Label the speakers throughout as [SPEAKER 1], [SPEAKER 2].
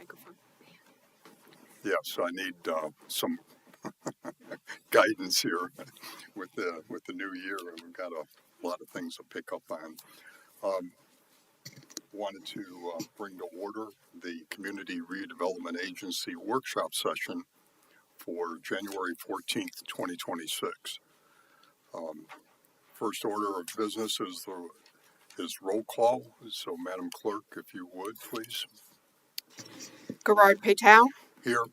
[SPEAKER 1] microphone.
[SPEAKER 2] Yes, I need some guidance here with the new year. We've got a lot of things to pick up on. Wanted to bring to order the Community Redevelopment Agency workshop session for January 14th, 2026. First order of business is roll call. So, Madam Clerk, if you would, please.
[SPEAKER 1] Gerard Patel,
[SPEAKER 2] Here.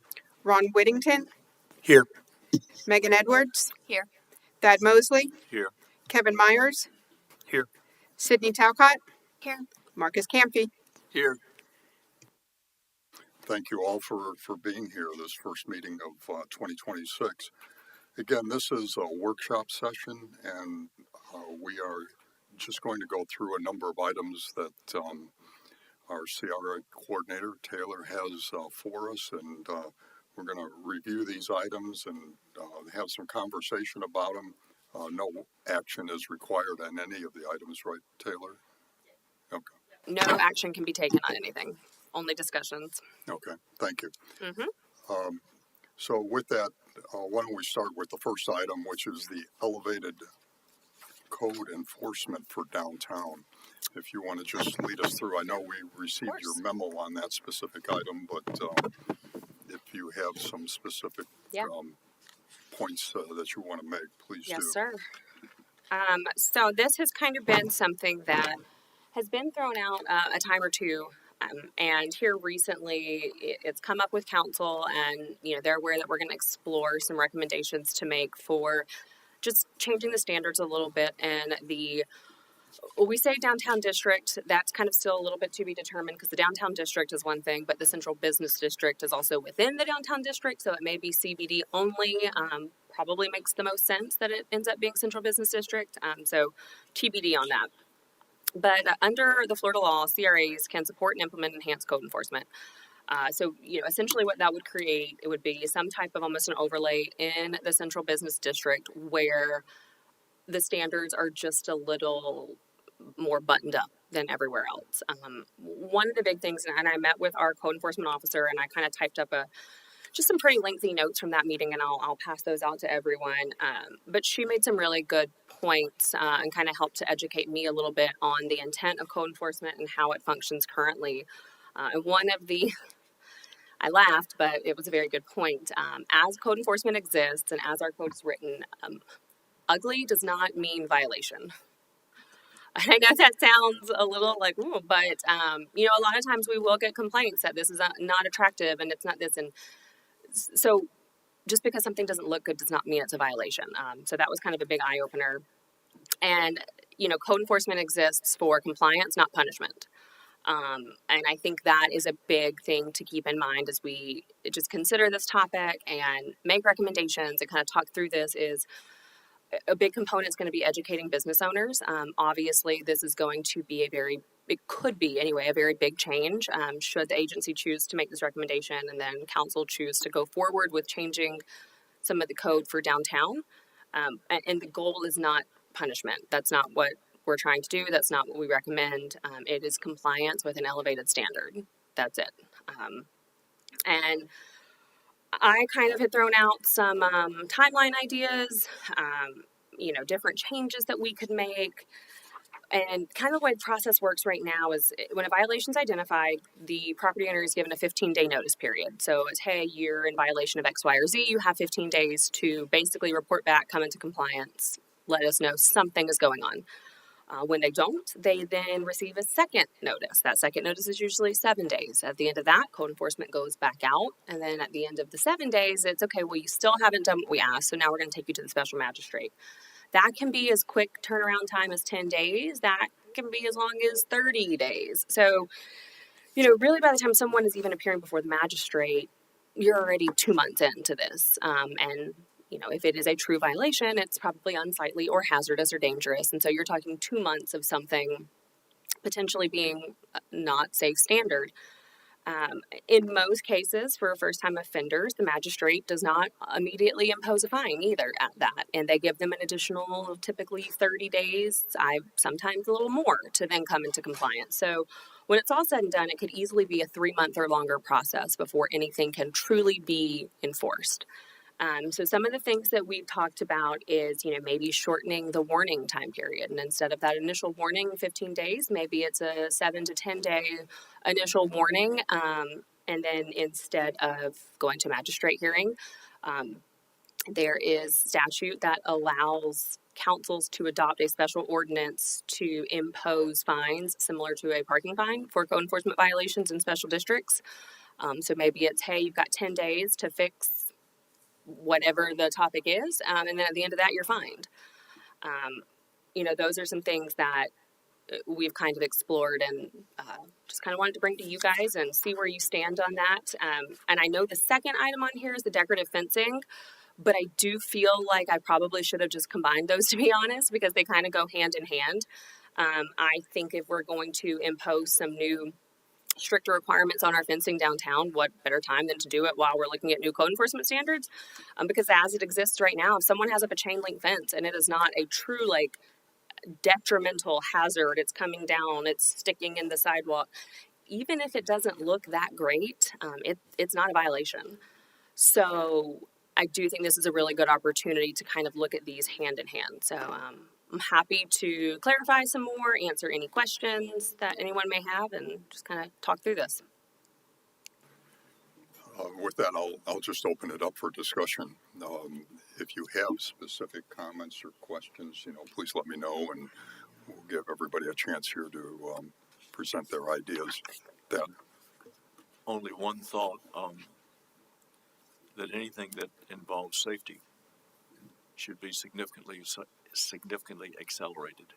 [SPEAKER 1] Ron Whittington,
[SPEAKER 2] Here.
[SPEAKER 1] Megan Edwards,
[SPEAKER 3] Here.
[SPEAKER 1] Thad Mosley,
[SPEAKER 2] Here.
[SPEAKER 1] Kevin Myers,
[SPEAKER 2] Here.
[SPEAKER 1] Sydney Talcott,
[SPEAKER 3] Here.
[SPEAKER 1] Marcus Campy.
[SPEAKER 2] Here. Thank you all for being here this first meeting of 2026. Again, this is a workshop session, and we are just going to go through a number of items that our CRA coordinator, Taylor, has for us, and we're going to review these items and have some conversation about them. No action is required on any of the items, right, Taylor? Okay.
[SPEAKER 3] No action can be taken on anything. Only discussions.
[SPEAKER 2] Okay, thank you.
[SPEAKER 3] Mm-hmm.
[SPEAKER 2] So with that, why don't we start with the first item, which is the elevated code enforcement for downtown. If you want to just lead us through, I know we received your memo on that specific item, but if you have some specific points that you want to make, please do.
[SPEAKER 3] Yes, sir. So this has kind of been something that has been thrown out a time or two. And here recently, it's come up with council, and they're aware that we're going to explore some recommendations to make for just changing the standards a little bit. And we say downtown district, that's kind of still a little bit to be determined, because the downtown district is one thing, but the central business district is also within the downtown district, so it may be CBD only. Probably makes the most sense that it ends up being central business district. So TBD on that. But under the Florida law, CRAs can support and implement enhanced code enforcement. So, essentially what that would create, it would be some type of almost an overlay in the central business district where the standards are just a little more buttoned up than everywhere else. One of the big things, and I met with our code enforcement officer, and I kind of typed up just some pretty lengthy notes from that meeting, and I'll pass those out to everyone. But she made some really good points and kind of helped to educate me a little bit on the intent of code enforcement and how it functions currently. And one of the, I laughed, but it was a very good point. As code enforcement exists and as our code is written, ugly does not mean violation. I know that sounds a little like, ooh, but, a lot of times we will get complaints that this is not attractive and it's not this. And so just because something doesn't look good does not mean it's a violation. So that was kind of a big eye-opener. And, code enforcement exists for compliance, not punishment. And I think that is a big thing to keep in mind as we just consider this topic and make recommendations and kind of talk through this. Is a big component is going to be educating business owners. Obviously, this is going to be it could be anyway, a very big change should the agency choose to make this recommendation and then council choose to go forward with changing some of the code for downtown. And the goal is not punishment. That's not what we're trying to do. That's not what we recommend. It is compliance with an elevated standard. That's it. And I kind of had thrown out some timeline ideas, different changes that we could make. And kind of the way the process works right now is when a violation is identified, the property owner is given a 15-day notice period. So it's, hey, you're in violation of X, Y, or Z. You have 15 days to basically report back, come into compliance, let us know something is going on. When they don't, they then receive a second notice. That second notice is usually 7 days. At the end of that, code enforcement goes back out. And then at the end of the 7 days, it's, okay, well, you still haven't done what we asked, so now we're going to take you to the special magistrate. That can be as quick turnaround time as 10 days. That can be as long as 30 days. So, really by the time someone is even appearing before the magistrate, you're already 2 months into this. And if it is a true violation, it's probably unsightly or hazardous or dangerous. And so you're talking 2 months of something potentially being not safe standard. In most cases, for first-time offenders, the magistrate does not immediately impose a fine either at that. And they give them an additional, typically 30 days, sometimes a little more, to then come into compliance. So When it's all said and done, it could easily be a 3-month or longer process before anything can truly be enforced. So some of the things that we've talked about is, maybe shortening the warning time period. And instead of that initial warning, 15 days, maybe it's a 7 to 10 day initial warning. And then instead of going to magistrate hearing, there is statute that allows councils to adopt a special ordinance to impose fines similar to a parking fine for code enforcement violations in special districts. So maybe it's, hey, you've got 10 days to fix whatever the topic is, and then at the end of that, you're fined. Those are some things that we've kind of explored and just kind of wanted to bring to you guys and see where you stand on that. And I know the second item on here is the decorative fencing, but I do feel like I probably should have just combined those, to be honest, because they kind of go hand in hand. I think if we're going to impose some new stricter requirements on our fencing downtown, what better time than to do it while we're looking at new code enforcement standards? Because as it exists right now, if someone has up a chain link fence and it is not a true detrimental hazard, it's coming down, it's sticking in the sidewalk, even if it doesn't look that great, it's not a violation. So I do think this is a really good opportunity to kind of look at these hand in hand. So I'm happy to clarify some more, answer any questions that anyone may have, and just kind of talk through this.
[SPEAKER 2] With that, I'll just open it up for discussion. If you have specific comments or questions, please let me know, and we'll give everybody a chance here to present their ideas.
[SPEAKER 4] Only one thought, that anything that involves safety should be significantly accelerated.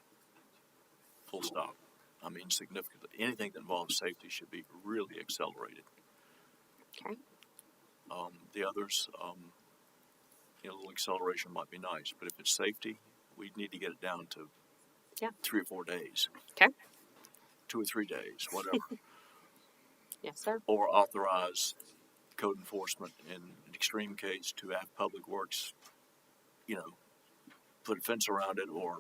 [SPEAKER 4] Full stop. I mean, significantly. Anything that involves safety should be really accelerated.
[SPEAKER 3] Okay.
[SPEAKER 4] The others, a little acceleration might be nice, but if it's safety, we need to get it down to 3 or 4 days.
[SPEAKER 3] Okay.
[SPEAKER 4] 2 or 3 days, whatever.
[SPEAKER 3] Yes, sir.
[SPEAKER 4] Or authorize code enforcement in an extreme case to have Public Works, put a fence around it or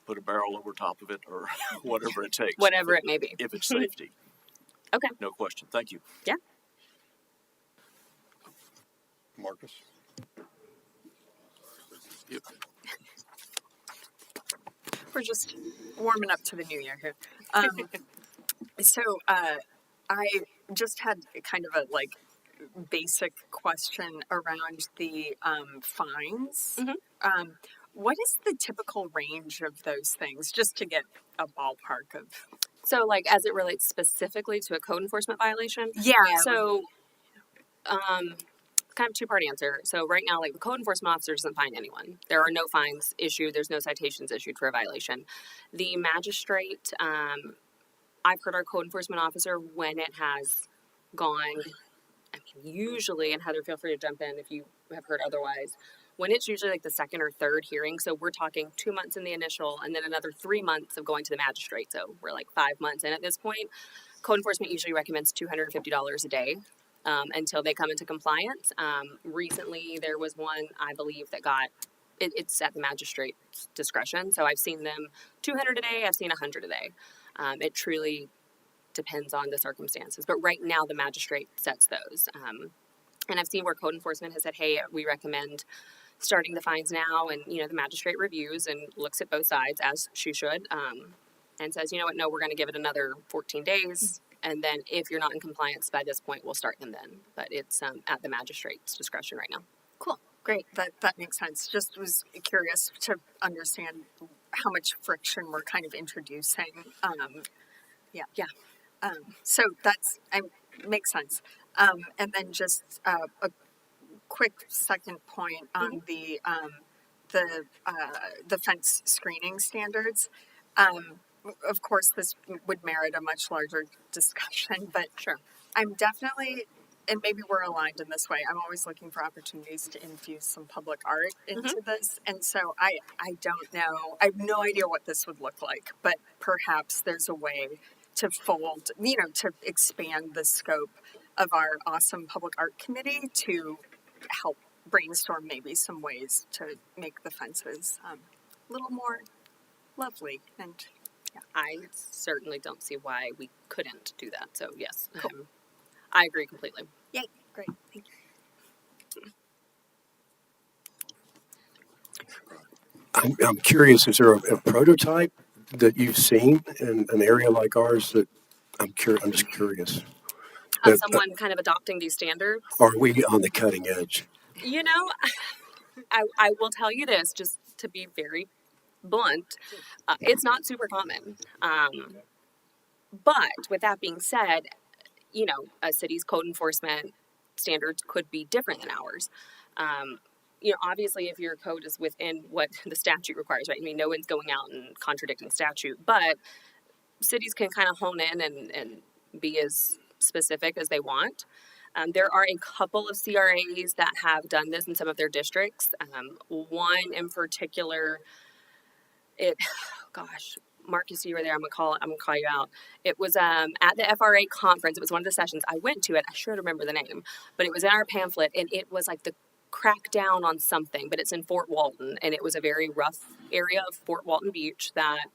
[SPEAKER 4] put a barrel over top of it or whatever it takes.
[SPEAKER 3] Whatever it may be.
[SPEAKER 4] If it's safety.
[SPEAKER 3] Okay.
[SPEAKER 4] No question. Thank you.
[SPEAKER 3] Yeah.
[SPEAKER 2] Marcus?
[SPEAKER 4] Yep.
[SPEAKER 5] We're just warming up to the new year here. So I just had kind of a basic question around the fines.
[SPEAKER 3] Mm-hmm.
[SPEAKER 5] What is the typical range of those things, just to get a ballpark of?
[SPEAKER 3] So, as it relates specifically to a code enforcement violation?
[SPEAKER 5] Yeah.
[SPEAKER 3] So, kind of two-part answer. So right now, the code enforcement officer doesn't fine anyone. There are no fines issued. There's no citations issued for a violation. The magistrate, I've heard our code enforcement officer, when it has gone, usually, and Heather, feel free to jump in if you have heard otherwise, when it's usually the second or third hearing, so we're talking 2 months in the initial and then another 3 months of going to the magistrate. So we're 5 months in at this point. Code enforcement usually recommends $250 a day. Until they come into compliance. Recently, there was one, I believe, that got, it's at the magistrate's discretion. So I've seen them 200 a day, I've seen 100 a day. It truly depends on the circumstances. But right now, the magistrate sets those. And I've seen where code enforcement has said, hey, we recommend starting the fines now. And, the magistrate reviews and looks at both sides, as she should, and says, you know what, no, we're going to give it another 14 days. And then if you're not in compliance by this point, we'll start them then. But it's at the magistrate's discretion right now.
[SPEAKER 5] Cool. Great. That makes sense. Just was curious to understand how much friction we're kind of introducing. So that's makes sense. And then just a quick second point on the fence screening standards. Of course, this would merit a much larger discussion, but
[SPEAKER 3] Sure.
[SPEAKER 5] I'm definitely, and maybe we're aligned in this way, I'm always looking for opportunities to infuse some public art into this. And so I don't know, I have no idea what this would look like, but perhaps there's a way to fold, to expand the scope of our awesome public art committee to help brainstorm maybe some ways to make the fences a little more lovely and
[SPEAKER 3] I certainly don't see why we couldn't do that. So yes, I agree completely.
[SPEAKER 5] Yay, great, thank you.
[SPEAKER 6] I'm curious, is there a prototype that you've seen in an area like ours that I'm just curious.
[SPEAKER 3] Someone kind of adopting these standards.
[SPEAKER 6] Are we on the cutting edge?
[SPEAKER 3] You know, I will tell you this, just to be very blunt, it's not super common. But with that being said, you know, a city's code enforcement standards could be different than ours. You know, obviously, if your code is within what the statute requires, right? I mean, no one's going out and contradicting statute, but cities can kind of hone in and be as specific as they want. There are a couple of CRAs that have done this in some of their districts. One in particular, gosh, Marcus, you were there. I'm gonna call you out. It was at the FRA conference. It was one of the sessions. I went to it. I should remember the name, but it was in our pamphlet, and it was like the crackdown on something. But it's in Fort Walton, and it was a very rough area of Fort Walton Beach that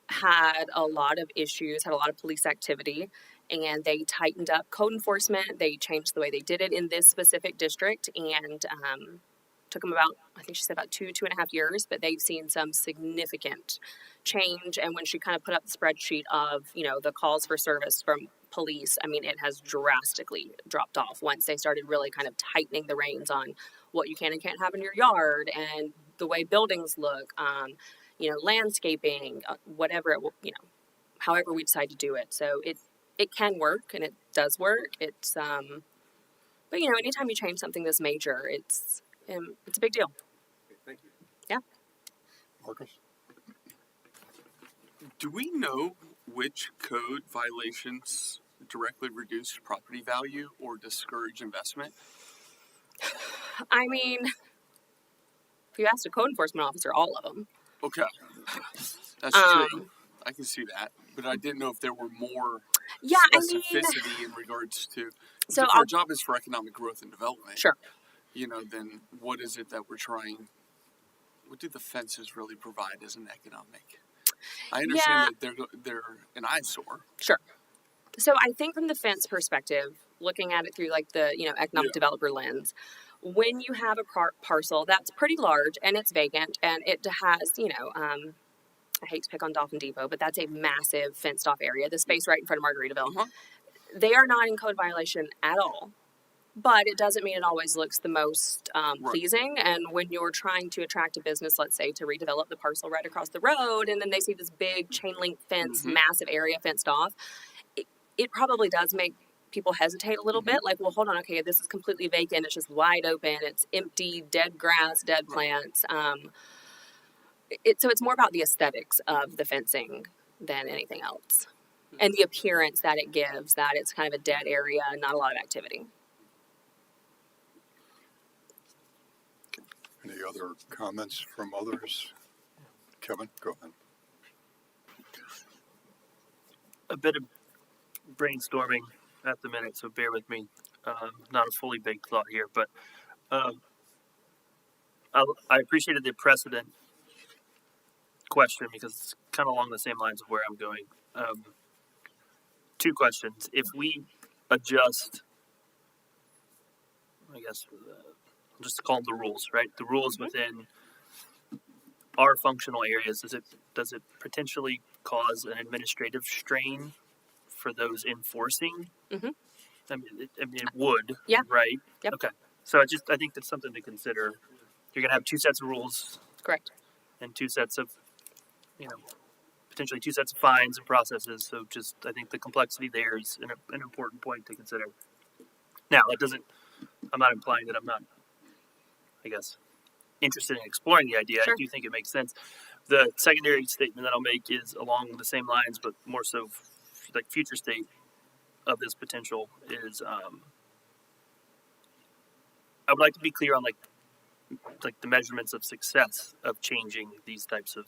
[SPEAKER 3] had a lot of issues, had a lot of police activity, and they tightened up code enforcement. They changed the way they did it in this specific district, and took them about, I think she said about 2.5 years, but they've seen some significant change. And when she kind of put up the spreadsheet of, you know, the calls for service from police, I mean, it has drastically dropped off once they started really kind of tightening the reins on what you can and can't have in your yard and the way buildings look, you know, landscaping, whatever, you know, however we decide to do it. So it can work, and it does work. It's, but you know, anytime you change something this major, it's a big deal.
[SPEAKER 6] Thank you.
[SPEAKER 3] Yeah.
[SPEAKER 2] Marcus?
[SPEAKER 7] Do we know which code violations directly reduce property value or discourage investment?
[SPEAKER 3] I mean, if you asked a code enforcement officer, all of them.
[SPEAKER 7] Okay, that's true. I can see that, but I didn't know if there were more specificity in regards to.
[SPEAKER 3] So
[SPEAKER 7] if our job is for economic growth and development.
[SPEAKER 3] Sure.
[SPEAKER 7] You know, then what is it that we're trying? What do the fences really provide as an economic? I understand that they're an eyesore.
[SPEAKER 3] Sure. So I think from the fence perspective, looking at it through like the, you know, economic developer lens, when you have a parcel that's pretty large and it's vacant and it has, you know, I hate to pick on Dolphin Depot, but that's a massive fenced off area, the space right in front of Margaritaville.
[SPEAKER 7] Uh-huh.
[SPEAKER 3] They are not in code violation at all. But it doesn't mean it always looks the most pleasing. And when you're trying to attract a business, let's say, to redevelop the parcel right across the road, and then they see this big chain link fence, massive area fenced off, it probably does make people hesitate a little bit. Like, well, hold on, okay, this is completely vacant. It's just wide open. It's empty, dead grass, dead plants. So it's more about the aesthetics of the fencing than anything else. And the appearance that it gives, that it's kind of a dead area and not a lot of activity.
[SPEAKER 2] Any other comments from others? Kevin, go ahead.
[SPEAKER 8] A bit of brainstorming at the minute, so bear with me. Not a fully baked thought here, but I appreciated the precedent question because it's kind of along the same lines of where I'm going. Two questions. If we adjust, I guess, I'll just call them the rules, right? The rules within our functional areas, does it potentially cause an administrative strain for those enforcing?
[SPEAKER 3] Mm-hmm.
[SPEAKER 8] I mean, it would,
[SPEAKER 3] Yeah.
[SPEAKER 8] right?
[SPEAKER 3] Yep.
[SPEAKER 8] Okay. So I think that's something to consider. You're gonna have two sets of rules.
[SPEAKER 3] Correct.
[SPEAKER 8] And two sets of, potentially two sets of fines and processes. So I think the complexity there is an important point to consider. Now, I'm not implying that I'm not, I guess, interested in exploring the idea.
[SPEAKER 3] Sure.
[SPEAKER 8] I do think it makes sense. The secondary statement that I'll make is along the same lines, but more so like future state of this potential is, I would like to be clear on like the measurements of success of changing these types of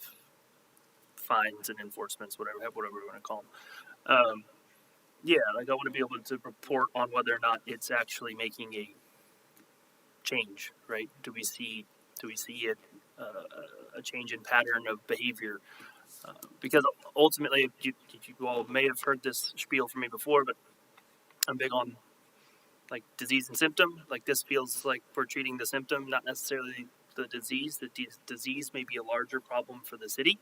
[SPEAKER 8] fines and enforcements, whatever we want to call them. I want to be able to report on whether or not it's actually making a change, right? Do we see it, a change in pattern of behavior? Because ultimately, you all may have heard this spiel from me before, but I'm big on like disease and symptom. Like this feels like we're treating the symptom, not necessarily the disease. The disease may be a larger problem for the city,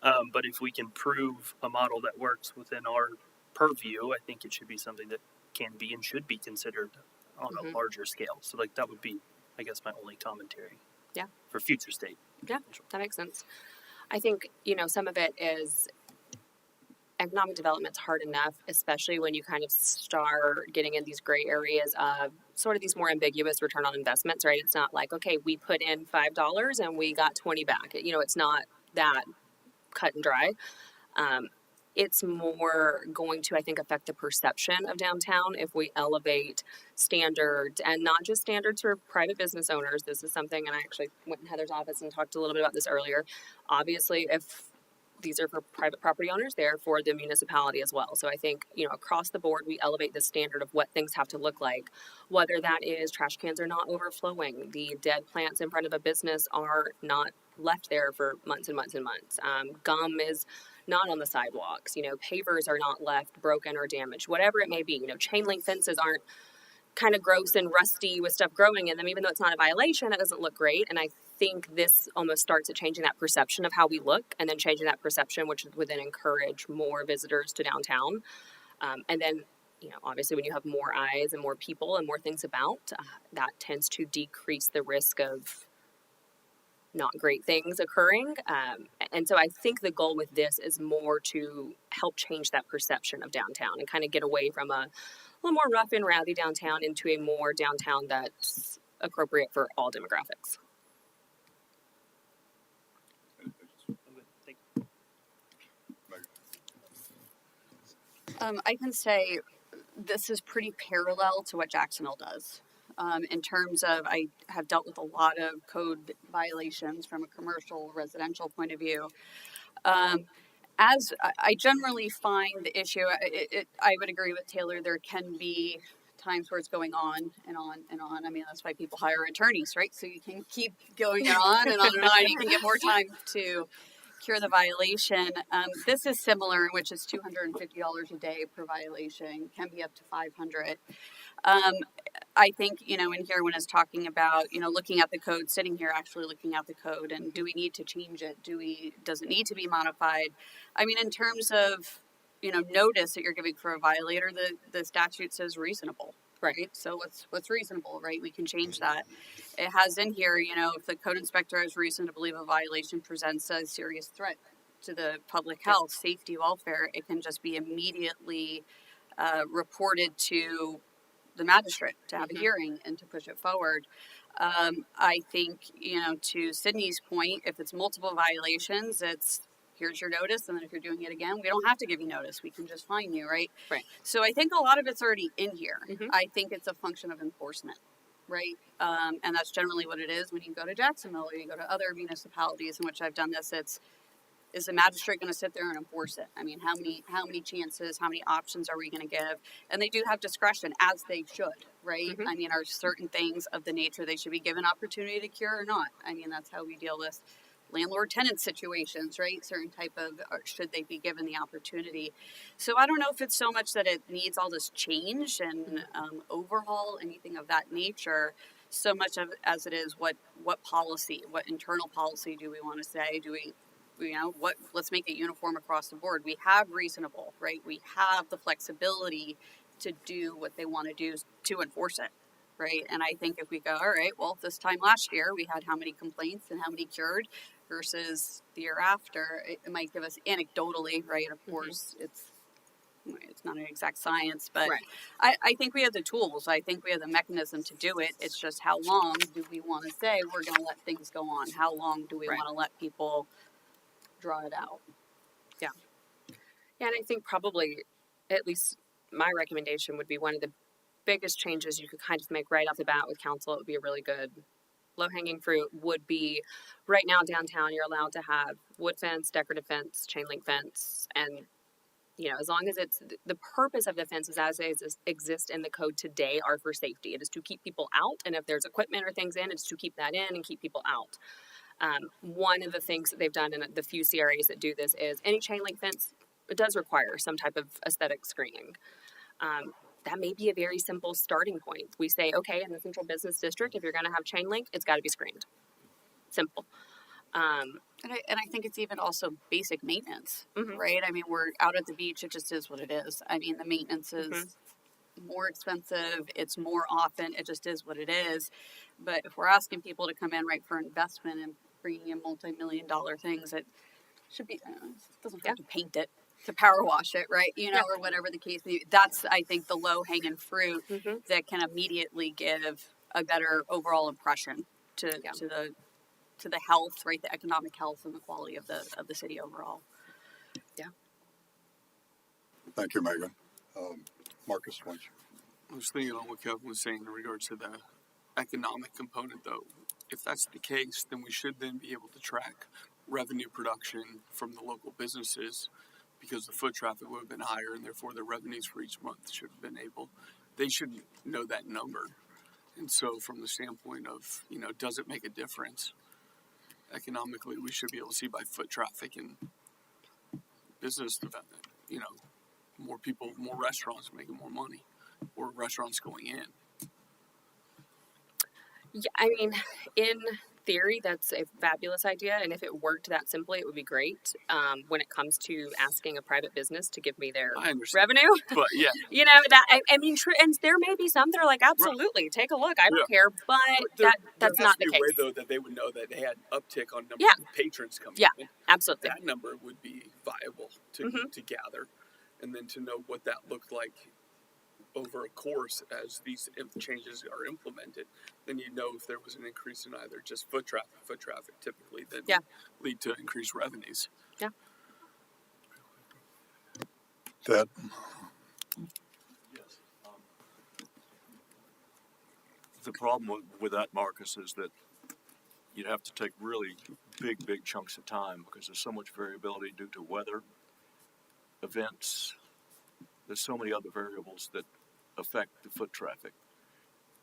[SPEAKER 8] but if we can prove a model that works within our purview, I think it should be something that can be and should be considered on a larger scale. So like that would be, I guess, my only commentary.
[SPEAKER 3] Yeah.
[SPEAKER 8] For future state.
[SPEAKER 3] Yeah, that makes sense. I think, some of it is economic development's hard enough, especially when you kind of start getting in these gray areas of sort of these more ambiguous return on investments, right? It's not like, okay, we put in $5 and we got 20 back. It's not that cut and dry. It's more going to, I think, affect the perception of downtown if we elevate standards, and not just standards for private business owners. This is something, and I actually went in Heather's office and talked a little bit about this earlier. Obviously, if these are for private property owners, they're for the municipality as well. So I think, across the board, we elevate the standard of what things have to look like, whether that is trash cans are not overflowing, the dead plants in front of a business are not left there for months and months and months. Gum is not on the sidewalks, pavers are not left broken or damaged, whatever it may be. Chain link fences aren't kind of gross and rusty with stuff growing in them, even though it's not a violation, it doesn't look great. And I think this almost starts at changing that perception of how we look, and then changing that perception, which would then encourage more visitors to downtown. And then, obviously when you have more eyes and more people and more things about, that tends to decrease the risk of not great things occurring. And so I think the goal with this is more to help change that perception of downtown and kind of get away from a little more rough and rowdy downtown into a more downtown that's appropriate for all demographics.
[SPEAKER 9] I can say this is pretty parallel to what Jacksonville does. In terms of, I have dealt with a lot of code violations from a commercial residential point of view. As I generally find the issue, I would agree with Taylor, there can be times where it's going on and on and on. I mean, that's why people hire attorneys, right? So you can keep going on and on and on. You can get more time to cure the violation. This is similar, in which it's $250 a day per violation, can be up to $500. I think, in here when it's talking about, looking at the code, sitting here actually looking at the code, and do we need to change it? Does it need to be modified? I mean, in terms of, notice that you're giving for a violator, the statute says reasonable, right? So what's reasonable, right? We can change that. It has in here, if the code inspector has reason to believe a violation presents a serious threat to the public health, safety, welfare, it can just be immediately reported to the magistrate to have a hearing and to push it forward. I think, to Sydney's point, if it's multiple violations, it's here's your notice, and then if you're doing it again, we don't have to give you notice. We can just fine you, right?
[SPEAKER 3] Right.
[SPEAKER 9] So I think a lot of it's already in here. I think it's a function of enforcement, right? And that's generally what it is when you go to Jacksonville or you go to other municipalities in which I've done this. Is the magistrate going to sit there and enforce it? I mean, how many chances, how many options are we going to give? And they do have discretion, as they should, right? I mean, are certain things of the nature they should be given opportunity to cure or not? I mean, that's how we deal with landlord-tenant situations, right? Certain type of, or should they be given the opportunity? So I don't know if it's so much that it needs all this change and overhaul, anything of that nature, so much of as it is what policy, what internal policy do we want to say? Do we let's make it uniform across the board. We have reasonable, right? We have the flexibility to do what they want to do to enforce it, right? And I think if we go, all right, well, this time last year we had how many complaints and how many cured versus the year after, it might give us anecdotally, right? Of course, it's not an exact science, but I think we have the tools. I think we have the mechanism to do it. It's just how long do we want to say we're going to let things go on? How long do we want to let people draw it out?
[SPEAKER 3] Yeah, and I think probably, at least my recommendation would be, one of the biggest changes you could kind of make right off the bat with council. It would be a really good low-hanging fruit would be, right now downtown you're allowed to have wood fence, decorative fence, chain link fence, and as long as it's the purpose of the fences as they exist in the code today are for safety. It is to keep people out, and if there's equipment or things in, it's to keep that in and keep people out. One of the things that they've done in the few CRAs that do this is any chain link fence, it does require some type of aesthetic screening. That may be a very simple starting point. We say, okay, in the central business district, if you're going to have chain link, it's got to be screened. Simple.
[SPEAKER 9] And I think it's even also basic maintenance,
[SPEAKER 3] Mhm.
[SPEAKER 9] right? I mean, we're out at the beach. It just is what it is. I mean, the maintenance is more expensive. It's more often. It just is what it is. But if we're asking people to come in right for investment and bringing in multi-million-dollar things, it should be, it doesn't have to paint it, to power wash it, right? You know, or whatever the case may be. That's, I think, the low-hanging fruit that can immediately give a better overall impression to the health, right? The economic health and the quality of the city overall.
[SPEAKER 2] Thank you, Megan. Marcus, why don't you?
[SPEAKER 7] I was thinking on what Kevin was saying in regards to the economic component, though. If that's the case, then we should then be able to track revenue production from the local businesses, because the foot traffic would have been higher, and therefore the revenues for each month should have been able. They should know that number, and so from the standpoint of, you know, does it make a difference economically? We should be able to see by foot traffic and business development. You know, more people, more restaurants making more money, or restaurants going in.
[SPEAKER 3] Yeah, I mean, in theory, that's a fabulous idea, and if it worked that simply, it would be great. When it comes to asking a private business to give me their
[SPEAKER 7] I understand,
[SPEAKER 3] revenue,
[SPEAKER 7] but yeah,
[SPEAKER 3] you know that I mean, and there may be some that are like, absolutely, take a look. I don't care, but that's not the
[SPEAKER 7] there has to be a way
[SPEAKER 3] case.
[SPEAKER 7] though that they would know that they had uptick on number
[SPEAKER 3] Yeah.
[SPEAKER 7] of patrons coming
[SPEAKER 3] Yeah,
[SPEAKER 7] in.
[SPEAKER 3] absolutely.
[SPEAKER 7] That number would be viable to gather, and then to know what that looked like over a course as these changes are implemented. Then you know if there was an increase in either just foot traffic typically that would lead to increased revenues.
[SPEAKER 3] Yeah.
[SPEAKER 2] Ted?
[SPEAKER 4] Yes. The problem with that, Marcus, is that you'd have to take really big chunks of time because there's so much variability due to weather, events. There's so many other variables that affect the foot traffic.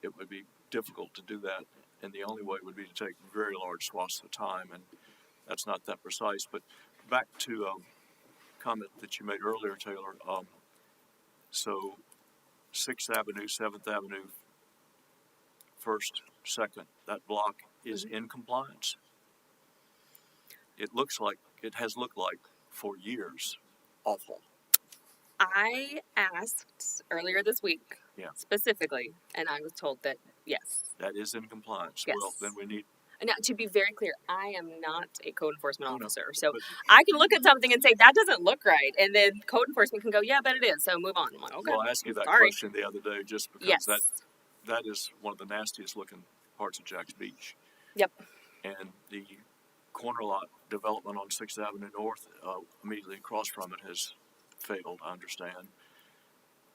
[SPEAKER 4] It would be difficult to do that, and the only way would be to take very large swaths of time, and that's not that precise. But back to a comment that you made earlier, Taylor. So 6th Avenue, 7th Avenue, 1st, 2nd, that block is in compliance. It has looked like for years awful.
[SPEAKER 3] I asked earlier this week specifically, and I was told that yes.
[SPEAKER 4] That is in compliance.
[SPEAKER 3] Yes.
[SPEAKER 4] Well, then we need.
[SPEAKER 3] Now, to be very clear, I am not a code enforcement officer, so I can look at something and say that doesn't look right, and then code enforcement can go, yeah, but it is. So move on. I'm like, okay.
[SPEAKER 4] Well, I asked you that
[SPEAKER 3] Sorry.
[SPEAKER 4] question the other day just because that is one of the nastiest looking parts of Jack's Beach.
[SPEAKER 3] Yep.
[SPEAKER 4] And the corner lot development on 6th Avenue North, immediately across from it, has failed, I understand.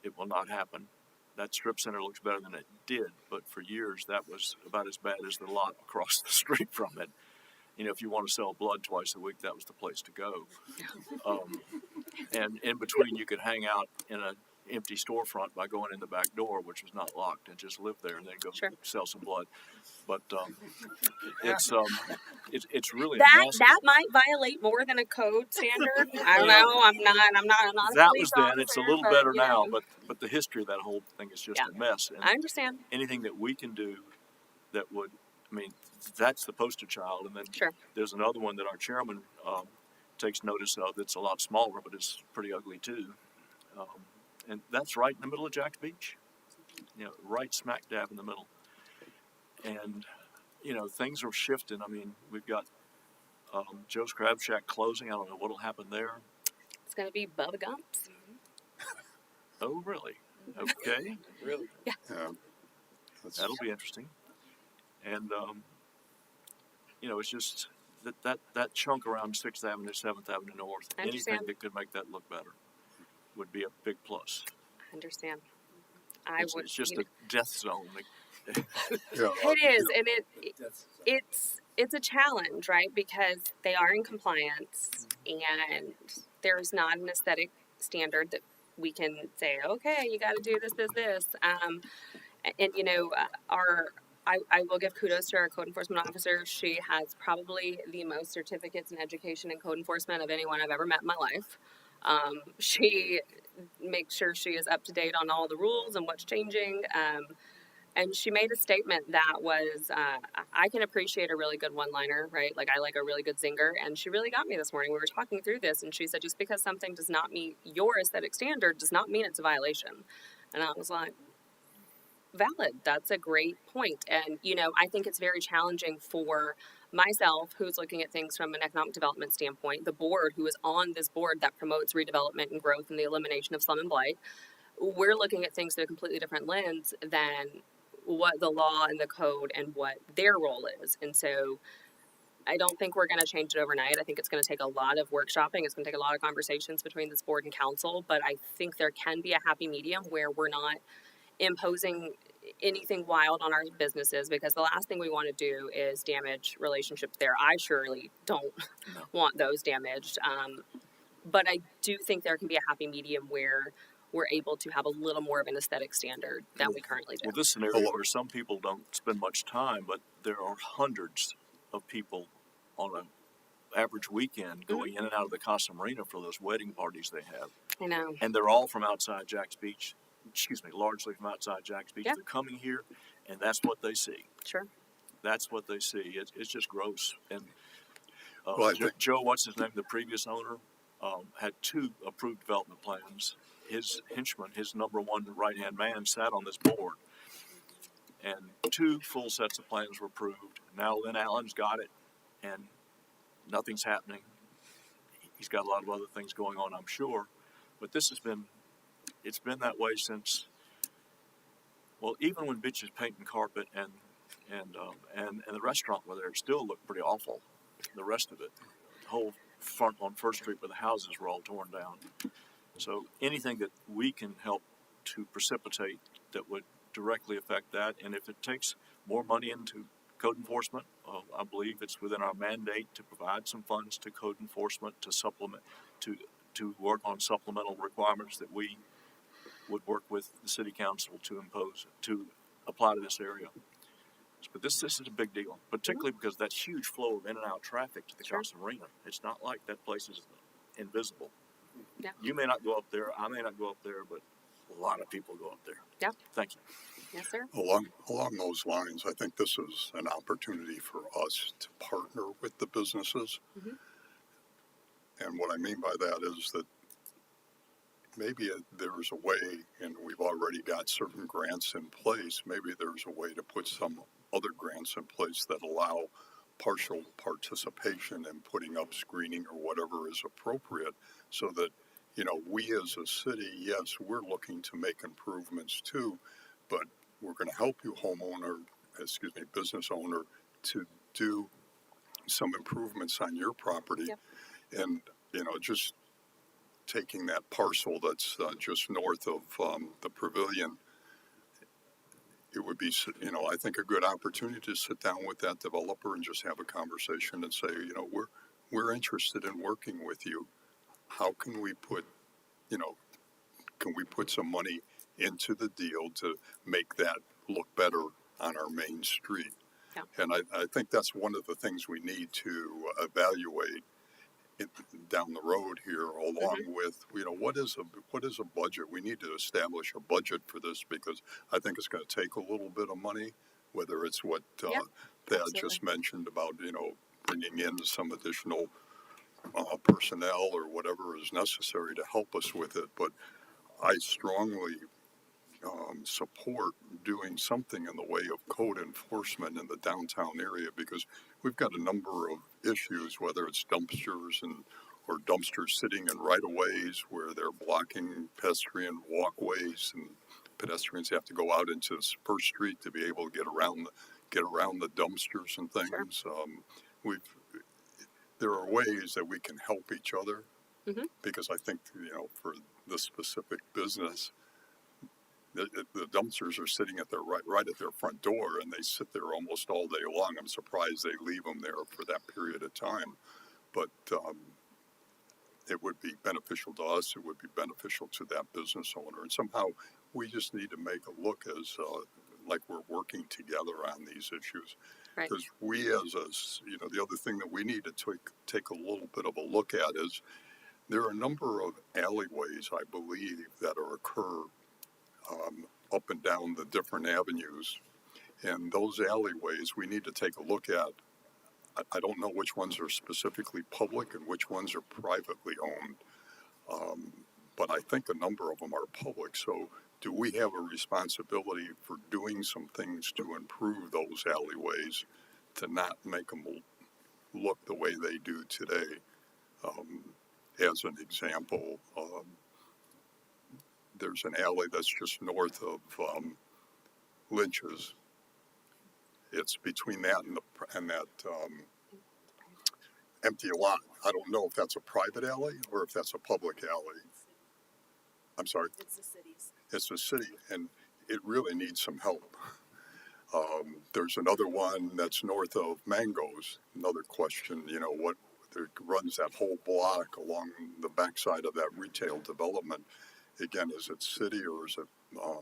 [SPEAKER 4] It will not happen. That strip center looks better than it did, but for years that was about as bad as the lot across the street from it. You know, if you want to sell blood twice a week, that was the place to go. And in between, you could hang out in an empty storefront by going in the back door, which was not locked, and just live there and then go sell some blood. But it's really nasty.
[SPEAKER 3] That might violate more than a code standard. I don't know. I'm not
[SPEAKER 4] That
[SPEAKER 3] a police
[SPEAKER 4] was then.
[SPEAKER 3] officer,
[SPEAKER 4] It's a little
[SPEAKER 3] but,
[SPEAKER 4] better
[SPEAKER 3] you know.
[SPEAKER 4] now, but the history of that whole thing is just a mess. And
[SPEAKER 3] I understand.
[SPEAKER 4] anything that we can do that would, I mean, that's the poster child. And then there's another one that our chairman takes notice of that's a lot smaller, but it's pretty ugly too. And that's right in the middle of Jack's Beach, you know, right smack dab in the middle. And, you know, things are shifting. I mean, we've got Joe's Crab Shack closing. I don't know what'll happen there.
[SPEAKER 3] It's going to be Bubba Gump's.
[SPEAKER 4] Oh, really? Okay.
[SPEAKER 7] Really?
[SPEAKER 3] Yeah.
[SPEAKER 4] That'll be interesting. And, you know, it's just that chunk around 6th Avenue, 7th Avenue North, anything that could make that look better would be a big plus.
[SPEAKER 3] I understand.
[SPEAKER 4] It's just a death zone.
[SPEAKER 3] It is, and it's a challenge, right? Because they are in compliance, and there's not an aesthetic standard that we can say, okay, you got to do this. And you know, our I will give kudos to our code enforcement officer. She has probably the most certificates in education and code enforcement of anyone I've ever met in my life. She makes sure she is up to date on all the rules and what's changing. And she made a statement that was, I can appreciate a really good one-liner, right? Like I like a really good zinger, and she really got me this morning. We were talking through this, and she said, just because something does not meet your aesthetic standard does not mean it's a violation. And I was like, valid. That's a great point. And, I think it's very challenging for myself, who's looking at things from an economic development standpoint, the board, who is on this board that promotes redevelopment and growth and the elimination of slum and blight. We're looking at things through a completely different lens than what the law and the code and what their role is. And so I don't think we're going to change it overnight. I think it's going to take a lot of workshopping. It's going to take a lot of conversations between this board and council. But I think there can be a happy medium where we're not imposing anything wild on our businesses, because the last thing we want to do is damage relationships there. I surely don't want those damaged. But I do think there can be a happy medium where we're able to have a little more of an aesthetic standard than we currently do.
[SPEAKER 4] Well, this is an area where some people don't spend much time, but there are hundreds of people on an average weekend going in and out of the Casa Marina for those wedding parties they have.
[SPEAKER 3] I know.
[SPEAKER 4] And they're all from outside Jack's Beach. Largely from outside Jack's Beach.
[SPEAKER 3] Yeah.
[SPEAKER 4] They're coming here, and that's what they see.
[SPEAKER 3] Sure.
[SPEAKER 4] That's what they see. It's just gross. And
[SPEAKER 2] Well, I think-
[SPEAKER 4] Joe, what's his name, the previous owner, had 2 approved development plans. His henchman, his number one right-hand man, sat on this board. And 2 full sets of plans were approved. Now Lynn Allen's got it, and nothing's happening. He's got a lot of other things going on, I'm sure. But it's been that way since, well, even when bitches painting carpet and the restaurant were there, it still looked pretty awful. The rest of it, the whole front on First Street where the houses were all torn down. So anything that we can help to precipitate that would directly affect that, and if it takes more money into code enforcement, I believe it's within our mandate to provide some funds to code enforcement to supplement, to work on supplemental requirements that we would work with the city council to impose, to apply to this area. But this is a big deal, particularly because that huge flow of in and out traffic to the Casa Marina. It's not like that place is invisible.
[SPEAKER 3] Yeah.
[SPEAKER 4] You may not go up there, I may not go up there, but a lot of people go up there.
[SPEAKER 3] Yeah.
[SPEAKER 4] Thank you.
[SPEAKER 3] Yes, sir.
[SPEAKER 2] Along those lines, I think this is an opportunity for us to partner with the businesses. And what I mean by that is that maybe there's a way, and we've already got certain grants in place, maybe there's a way to put some other grants in place that allow partial participation in putting up screening or whatever is appropriate, so that, we as a city, yes, we're looking to make improvements too, but we're going to help you business owner, to do some improvements on your property.
[SPEAKER 3] Yep.
[SPEAKER 2] And, just taking that parcel that's just north of the pavilion, it would be, I think a good opportunity to sit down with that developer and just have a conversation and say, we're interested in working with you. How can we put, some money into the deal to make that look better on our main street?
[SPEAKER 3] Yeah.
[SPEAKER 2] And I think that's one of the things we need to evaluate down the road here, along with, what is a budget? We need to establish a budget for this, because I think it's going to take a little bit of money, whether it's what Thad just mentioned about, bringing in some additional personnel or whatever is necessary to help us with it. But I strongly support doing something in the way of code enforcement in the downtown area, because we've got a number of issues, whether it's dumpsters or dumpsters sitting in right-of-ways where they're blocking pedestrian walkways, and pedestrians have to go out into First Street to be able to get around the dumpsters and things. Sure. There are ways that we can help each other, because I think, for this specific business, the dumpsters are sitting at right at their front door, and they sit there almost all day long. I'm surprised they leave them there for that period of time. But it would be beneficial to us. It would be beneficial to that business owner. And somehow we just need to make a look as like we're working together on these issues.
[SPEAKER 3] Right.
[SPEAKER 2] Because we as the other thing that we need to take a little bit of a look at is there are a number of alleyways, I believe, that occur up and down the different avenues. And those alleyways we need to take a look at. I don't know which ones are specifically public and which ones are privately owned. But I think a number of them are public. So do we have a responsibility for doing some things to improve those alleyways to not make them look the way they do today? As an example, there's an alley that's just north of Lynch's. It's between that and that empty lot. I don't know if that's a private alley or if that's a public alley. I'm sorry? It's the city, and it really needs some help. There's another one that's north of Mangoes. Another question, what there runs that whole block along the backside of that retail development. Again, is it city or is it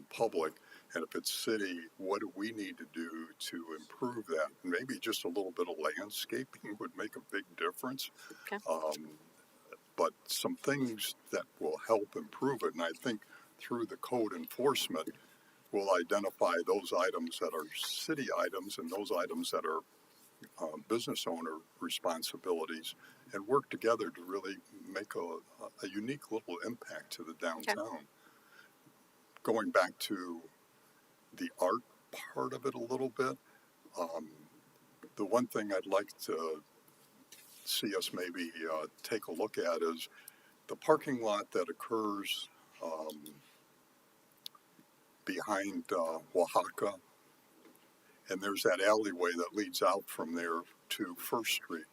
[SPEAKER 2] public? And if it's city, what do we need to do to improve that? Maybe just a little bit of landscaping would make a big difference.
[SPEAKER 3] Okay.
[SPEAKER 2] But some things that will help improve it. And I think through the code enforcement, we'll identify those items that are city items and those items that are business owner responsibilities and work together to really make a unique little impact to the downtown. Okay. Going back to the art part of it a little bit, the one thing I'd like to see us maybe take a look at is the parking lot that occurs behind Oaxaca, and there's that alleyway that leads out from there to First Street.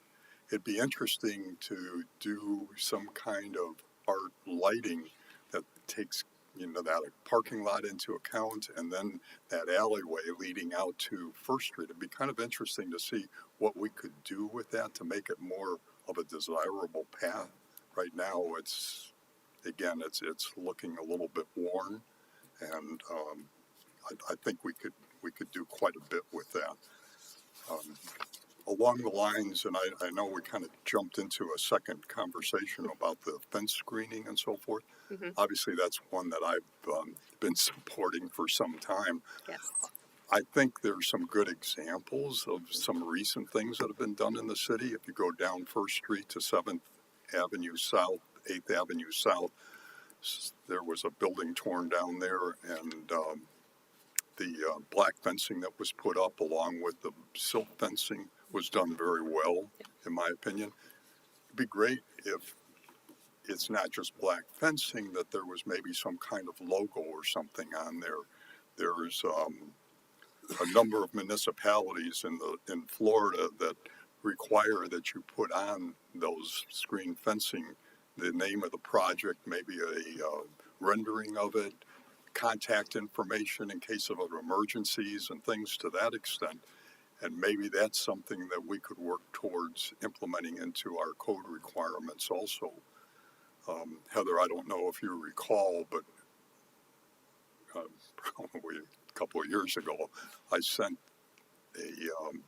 [SPEAKER 2] It'd be interesting to do some kind of art lighting that takes that parking lot into account, and then that alleyway leading out to First Street. It'd be kind of interesting to see what we could do with that to make it more of a desirable path. Right now, it's looking a little bit worn, and I think we could do quite a bit with that. Along the lines, and I know we kind of jumped into a second conversation about the fence screening and so forth. Mm-hmm. Obviously, that's one that I've been supporting for some time.
[SPEAKER 3] Yes.
[SPEAKER 2] I think there's some good examples of some recent things that have been done in the city. If you go down First Street to 7th Avenue South, 8th Avenue South, there was a building torn down there, and the black fencing that was put up along with the silk fencing was done very well, in my opinion. It'd be great if it's not just black fencing, that there was maybe some kind of logo or something on there. There's a number of municipalities in Florida that require that you put on those screen fencing the name of the project, maybe a rendering of it, contact information in case of emergencies and things to that extent. And maybe that's something that we could work towards implementing into our code requirements also. Heather, I don't know if you recall, but probably a couple of years ago, I sent a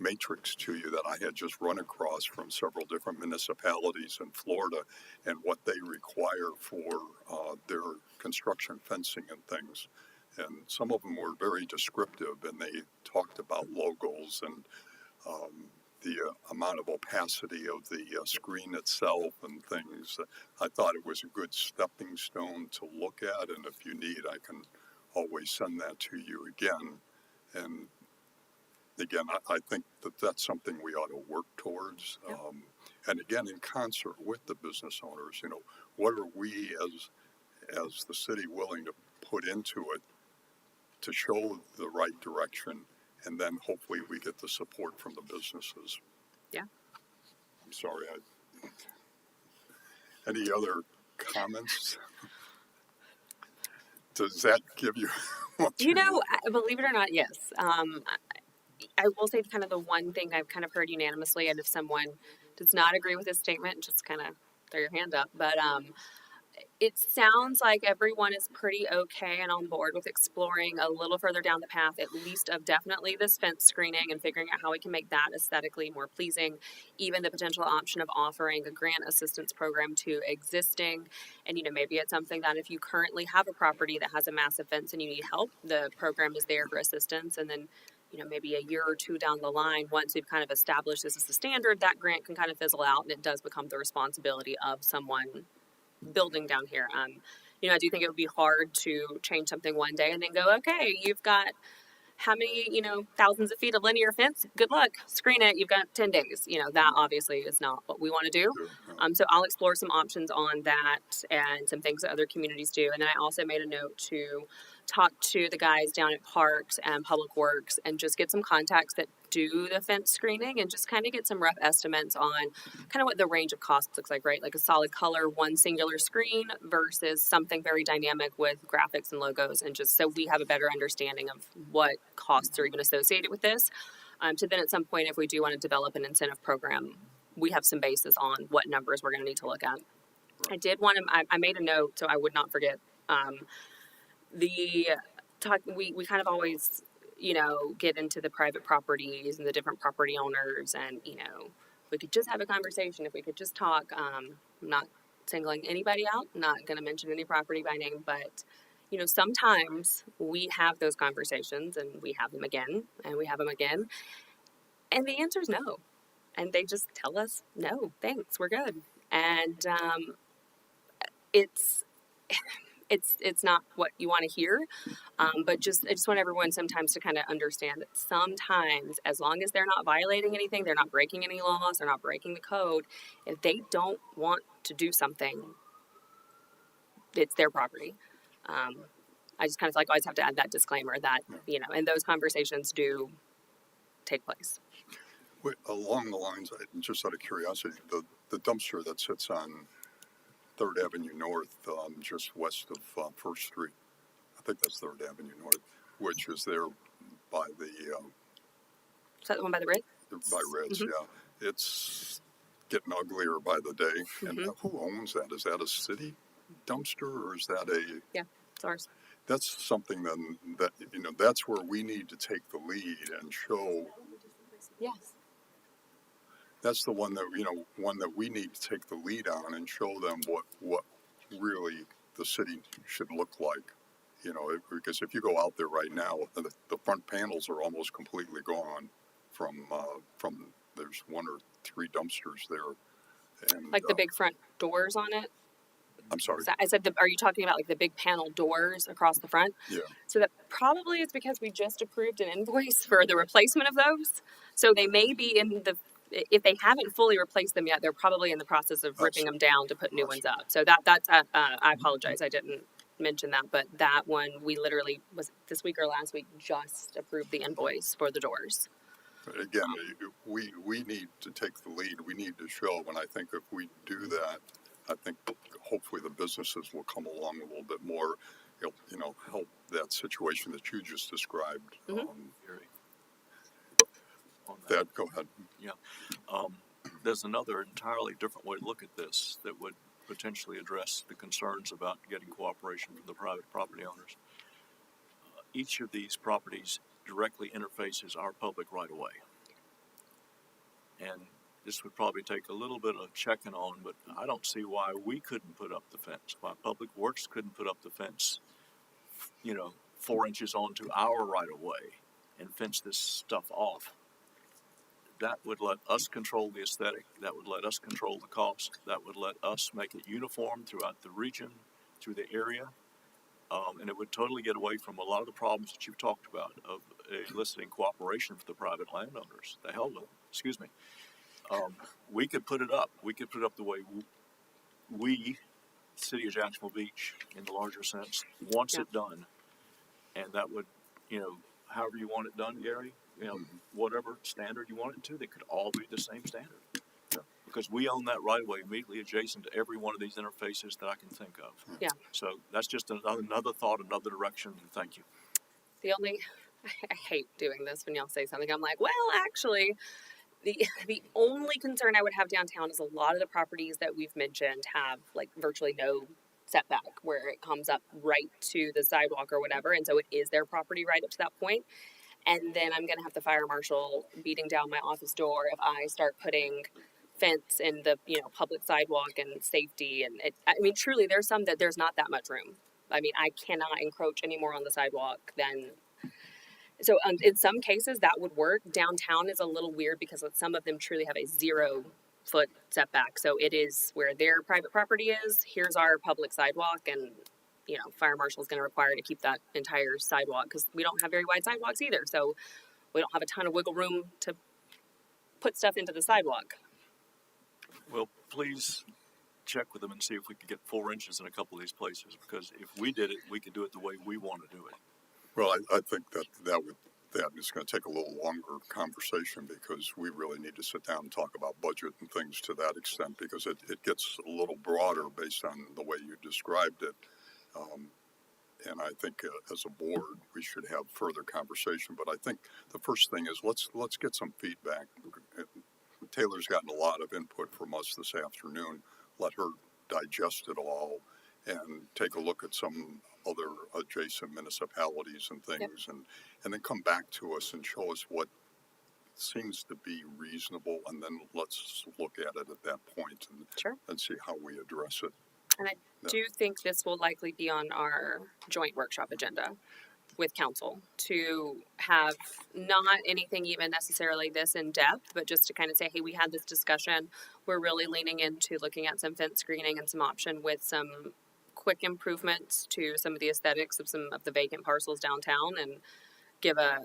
[SPEAKER 2] matrix to you that I had just run across from several different municipalities in Florida and what they require for their construction fencing and things. And some of them were very descriptive, and they talked about logos and the amount of opacity of the screen itself and things. I thought it was a good stepping stone to look at, and if you need, I can always send that to you again. And again, I think that that's something we ought to work towards. Yep. And again, in concert with the business owners, what are we as the city willing to put into it to show the right direction, and then hopefully we get the support from the businesses.
[SPEAKER 3] Yeah.
[SPEAKER 2] I'm sorry. Any other comments? Does that give you?
[SPEAKER 3] Believe it or not, yes. I will say kind of the one thing I've kind of heard unanimously, and if someone does not agree with this statement, just kind of throw your hand up. But it sounds like everyone is pretty okay and on board with exploring a little further down the path, at least of definitely this fence screening and figuring out how we can make that aesthetically more pleasing. Even the potential option of offering a grant assistance program to existing. And, maybe it's something that if you currently have a property that has a massive fence and you need help, the program is there for assistance. And then, maybe a year or two down the line, once we've kind of established this as a standard, that grant can kind of fizzle out and it does become the responsibility of someone building down here. I do think it would be hard to change something one day and then go, okay, you've got how many, thousands of feet of linear fence? Good luck. Screen it. You've got 10 days. That obviously is not what we want to do. So I'll explore some options on that and some things that other communities do. And then I also made a note to talk to the guys down at Parks and Public Works and just get some contacts that do the fence screening and just kind of get some rough estimates on kind of what the range of costs looks like, right? Like a solid color, one singular screen versus something very dynamic with graphics and logos, and just so we have a better understanding of what costs are even associated with this. So then at some point, if we do want to develop an incentive program, we have some basis on what numbers we're going to need to look at. I did want to, I made a note so I would not forget. We kind of always, get into the private properties and the different property owners, and, we could just have a conversation if we could just talk. I'm not singling anybody out, not going to mention any property by name, but, sometimes we have those conversations and we have them again and we have them again. And the answer is no. And they just tell us, no, thanks, we're good. And it's not what you want to hear, but I just want everyone sometimes to kind of understand that sometimes, as long as they're not violating anything, they're not breaking any laws, they're not breaking the code, if they don't want to do something, it's their property. I just kind of feel like I always have to add that disclaimer that, and those conversations do take place.
[SPEAKER 2] Wait, along the lines, just out of curiosity, the dumpster that sits on 3rd Avenue North, just west of 1st Street, I think that's 3rd Avenue North, which is there by the
[SPEAKER 3] Is that the one by the Ritz?
[SPEAKER 2] by Reds, yeah. It's getting uglier by the day. And who owns that? Is that a city dumpster, or is that a?
[SPEAKER 3] Yeah, it's ours.
[SPEAKER 2] That's something then that that's where we need to take the lead and show.
[SPEAKER 3] Yes.
[SPEAKER 2] That's the one that we need to take the lead on and show them what really the city should look like. Because if you go out there right now, the front panels are almost completely gone from there's 1 or 3 dumpsters there. And
[SPEAKER 3] like the big front doors on it?
[SPEAKER 2] I'm sorry.
[SPEAKER 3] I said, are you talking about like the big panel doors across the front?
[SPEAKER 2] Yeah.
[SPEAKER 3] So that probably is because we just approved an invoice for the replacement of those. So they may be if they haven't fully replaced them yet, they're probably in the process of ripping them down to put new ones up. So that's I apologize, I didn't mention that, but that one we literally was this week or last week just approved the invoice for the doors.
[SPEAKER 2] But again, we need to take the lead. We need to show, and I think if we do that, I think hopefully the businesses will come along a little bit more, help that situation that you just described. That, go ahead.
[SPEAKER 4] Yeah. There's another entirely different way to look at this that would potentially address the concerns about getting cooperation from the private property owners. Each of these properties directly interfaces our public right of way. And this would probably take a little bit of checking on, but I don't see why we couldn't put up the fence, why Public Works couldn't put up the fence, 4 inches onto our right of way and fence this stuff off. That would let us control the aesthetic. That would let us control the cost. That would let us make it uniform throughout the region, through the area. And it would totally get away from a lot of the problems that you've talked about of eliciting cooperation for the private landowners. The hell with them. Excuse me. We could put it up. We could put it up the way we, City of Jacksonville Beach, in the larger sense, wants it done. And that would, however you want it done, Gary, whatever standard you want it to, they could all be the same standard. Yeah. Because we own that right of way immediately adjacent to every one of these interfaces that I can think of.
[SPEAKER 3] Yeah.
[SPEAKER 4] So that's just another thought, another direction. Thank you.
[SPEAKER 3] I hate doing this when y'all say something. I'm like, well, actually, the only concern I would have downtown is a lot of the properties that we've mentioned have like virtually no setback where it comes up right to the sidewalk or whatever, and so it is their property right up to that point. And then I'm gonna have the fire marshal beating down my office door if I start putting fence in the public sidewalk and safety. And I mean, truly, there's some that there's not that much room. I mean, I cannot encroach any more on the sidewalk than. So in some cases that would work. Downtown is a little weird because some of them truly have a 0-foot setback. So it is where their private property is. Here's our public sidewalk, and fire marshal is going to require to keep that entire sidewalk because we don't have very wide sidewalks either. So we don't have a ton of wiggle room to put stuff into the sidewalk.
[SPEAKER 4] Well, please check with them and see if we could get 4 inches in a couple of these places, because if we did it, we could do it the way we want to do it.
[SPEAKER 2] Well, I think that is going to take a little longer conversation, because we really need to sit down and talk about budget and things to that extent, because it gets a little broader based on the way you described it. And I think as a board, we should have further conversation. But I think the first thing is let's get some feedback. Taylor's gotten a lot of input from us this afternoon. Let her digest it all and take a look at some other adjacent municipalities and things, and then come back to us and show us what seems to be reasonable, and then let's look at it at that point and see how we address it.
[SPEAKER 3] And I do think this will likely be on our joint workshop agenda with council, to have not anything even necessarily this in depth, but just to kind of say, hey, we had this discussion. We're really leaning into looking at some fence screening and some option with some quick improvements to some of the aesthetics of some of the vacant parcels downtown, and give a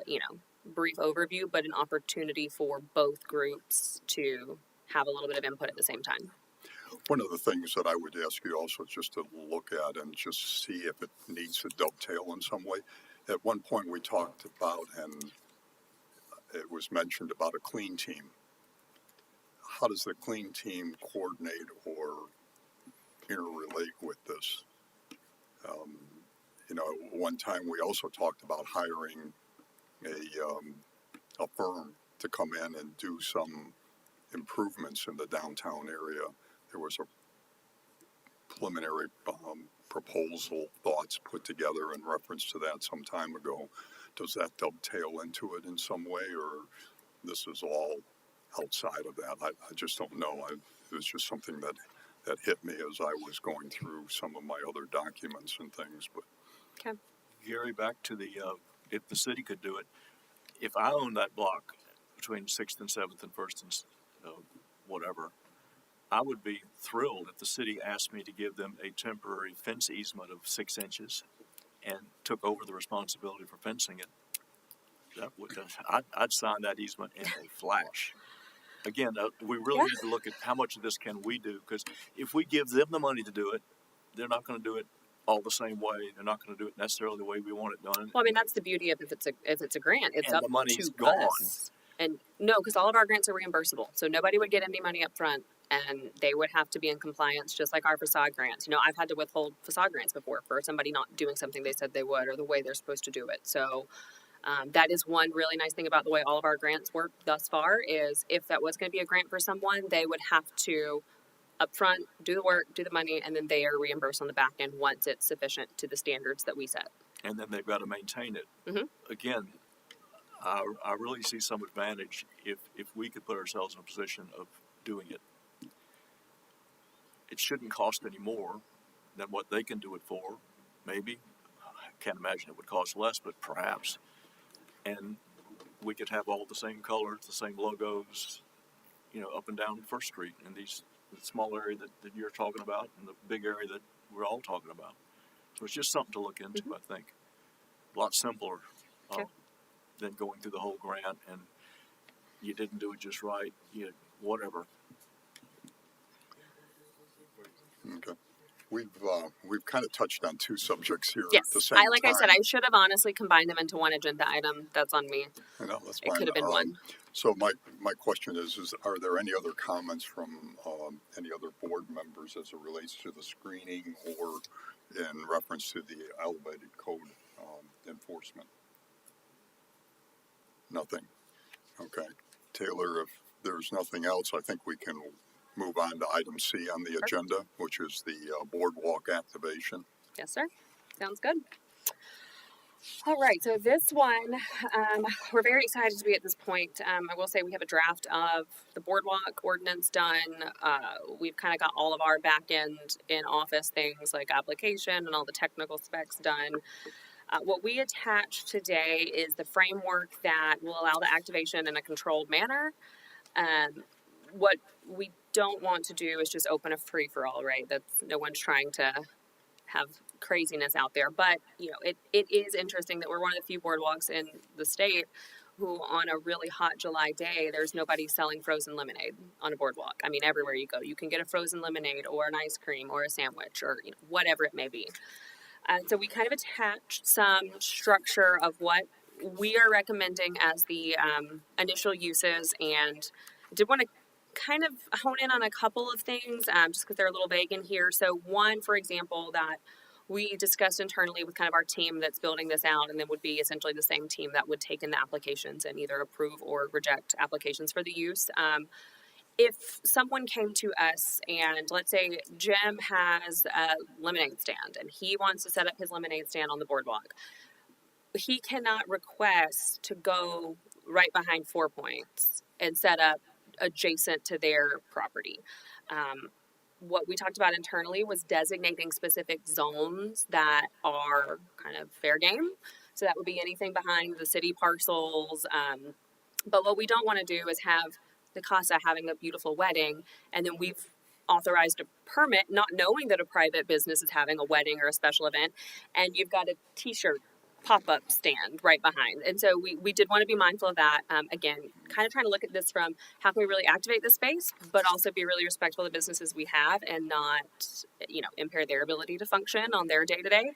[SPEAKER 3] brief overview, but an opportunity for both groups to have a little bit of input at the same time.
[SPEAKER 2] One of the things that I would ask you also just to look at and just see if it needs to dovetail in some way. At one point we talked about, and it was mentioned about a clean team. How does the clean team coordinate or interrelate with this? One time we also talked about hiring a firm to come in and do some improvements in the downtown area. There was a preliminary proposal, thoughts put together in reference to that some time ago. Does that dovetail into it in some way, or this is all outside of that? I just don't know. It was just something that hit me as I was going through some of my other documents and things. But
[SPEAKER 3] Okay.
[SPEAKER 4] Gary, back to the if the city could do it, if I owned that block between 6th and 7th and 1st and whatever, I would be thrilled if the city asked me to give them a temporary fence easement of 6 inches and took over the responsibility for fencing it. That would, I'd sign that easement in a flash. Again, we really need to look at how much of this can we do, because if we give them the money to do it, they're not going to do it all the same way. They're not going to do it necessarily the way we want it done.
[SPEAKER 3] Well, I mean, that's the beauty of if it's a grant. It's
[SPEAKER 4] And
[SPEAKER 3] up
[SPEAKER 4] the money's
[SPEAKER 3] to
[SPEAKER 4] gone.
[SPEAKER 3] us. And no, because all of our grants are reimbursable, so nobody would get any money up front, and they would have to be in compliance, just like our facade grants. I've had to withhold facade grants before for somebody not doing something they said they would, or the way they're supposed to do it. So that is one really nice thing about the way all of our grants work thus far, is if that was going to be a grant for someone, they would have to upfront do the work, do the money, and then they are reimbursed on the back end once it's sufficient to the standards that we set.
[SPEAKER 4] And then they've got to maintain it.
[SPEAKER 3] Mm-hmm.
[SPEAKER 4] Again, I really see some advantage if we could put ourselves in a position of doing it. It shouldn't cost any more than what they can do it for. Maybe. I can't imagine it would cost less, but perhaps. And we could have all the same colors, the same logos, up and down First Street in the small area that you're talking about, and the big area that we're all talking about. So it's just something to look into, I think. A lot simpler than going through the whole grant and you didn't do it just right, whatever.
[SPEAKER 2] okay, we've kind of touched on two subjects here
[SPEAKER 3] Yes,
[SPEAKER 2] at the same time.
[SPEAKER 3] like I said, I should have honestly combined them into one agenda item. That's on me.
[SPEAKER 2] That's
[SPEAKER 3] It
[SPEAKER 2] fine.
[SPEAKER 3] could have been one.
[SPEAKER 2] So my question is are there any other comments from any other board members as it relates to the screening or in reference to the elevated code enforcement? Nothing. Okay. Taylor, if there's nothing else, I think we can move on to item C on the agenda, which is the boardwalk activation.
[SPEAKER 3] Yes, sir. Sounds good. All right, so this one, we're very excited to be at this point. I will say we have a draft of the boardwalk ordinance done. We've kind of got all of our back end in office things like application and all the technical specs done. What we attach today is the framework that will allow the activation in a controlled manner. What we don't want to do is just open a free for all, right? That's no one's trying to have craziness out there, but it is interesting that we're one of the few boardwalks in the state who on a really hot July day there's nobody selling frozen lemonade on a boardwalk. I mean, everywhere you go you can get a frozen lemonade or an ice cream or a sandwich or whatever it may be. So we kind of attached some structure of what we are recommending as the initial uses, and did want to kind of hone in on a couple of things just because they're a little vague in here. So one, for example, that we discussed internally with kind of our team that's building this out, and then would be essentially the same team that would take in the applications and either approve or reject applications for the use. If someone came to us and let's say Jim has a lemonade stand and he wants to set up his lemonade stand on the boardwalk, he cannot request to go right behind 4 Points and set up adjacent to their property. What we talked about internally was designating specific zones that are kind of fair game. So that would be anything behind the city parcels. But what we don't want to do is have the CASA having a beautiful wedding, and then we've authorized a permit not knowing that a private business is having a wedding or a special event, and you've got a t-shirt pop-up stand right behind. And so we did want to be mindful of that. Again, kind of trying to look at this from how can we really activate the space, but also be really respectful of the businesses we have and not, impair their ability to function on their day-to-day.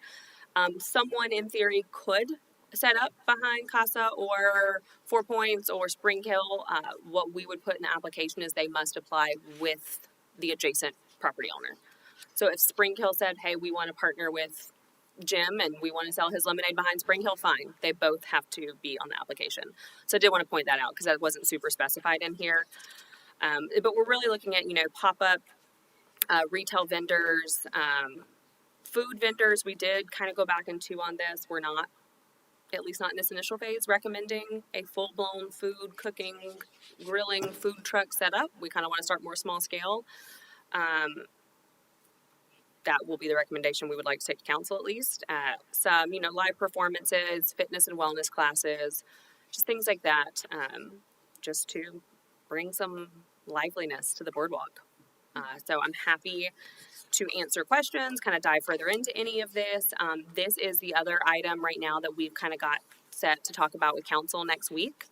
[SPEAKER 3] Someone in theory could set up behind CASA or 4 Points or Spring Hill. What we would put in the application is they must apply with the adjacent property owner. So if Spring Hill said, hey, we want to partner with Jim and we want to sell his lemonade behind Spring Hill, fine. They both have to be on the application. So I did want to point that out because that wasn't super specified in here. But we're really looking at, pop-up retail vendors, food vendors. We did kind of go back into on this. We're not, at least not in this initial phase, recommending a full-blown food, cooking, grilling food truck setup. We kind of want to start more small scale. That will be the recommendation we would like to take to council at least. Some, live performances, fitness and wellness classes, just things like that, just to bring some liveliness to the boardwalk. So I'm happy to answer questions, kind of dive further into any of this. This is the other item right now that we've kind of got set to talk about with council next week,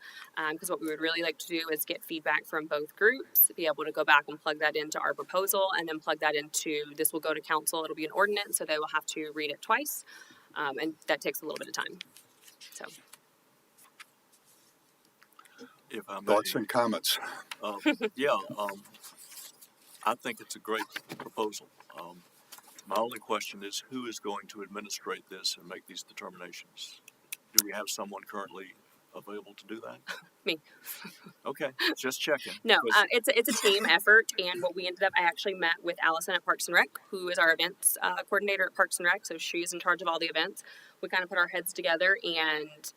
[SPEAKER 3] because what we would really like to do is get feedback from both groups, be able to go back and plug that into our proposal, and then plug that into, this will go to council, it'll be an ordinance, so they will have to read it twice, and that takes a little bit of time. So,
[SPEAKER 4] If I may,
[SPEAKER 2] Thoughts and comments?
[SPEAKER 4] I think it's a great proposal. My only question is who is going to administrate this and make these determinations? Do we have someone currently available to do that?
[SPEAKER 3] Me.
[SPEAKER 4] Okay, just checking.
[SPEAKER 3] No, it's a team effort, and what we ended up, I actually met with Allison at Parks and Rec, who is our events coordinator at Parks and Rec, so she's in charge of all the events. We kind of put our heads together, and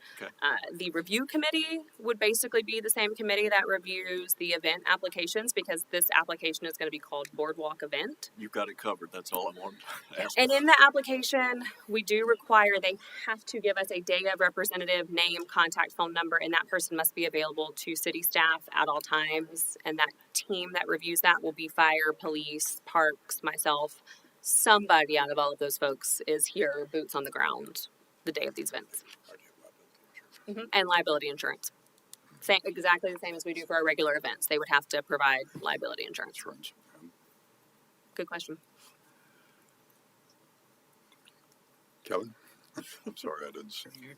[SPEAKER 3] the review committee would basically be the same committee that reviews the event applications, because this application is going to be called Boardwalk Event.
[SPEAKER 4] You've got it covered. That's all I wanted to ask.
[SPEAKER 3] And in the application, we do require they have to give us a data representative name, contact phone number, and that person must be available to city staff at all times. And that team that reviews that will be fire, police, parks, myself. Somebody out of all of those folks is here, boots on the ground, the day of these events. And liability insurance. Exactly the same as we do for our regular events. They would have to provide liability insurance. Good question.
[SPEAKER 2] Kevin? I'm sorry, I didn't see you.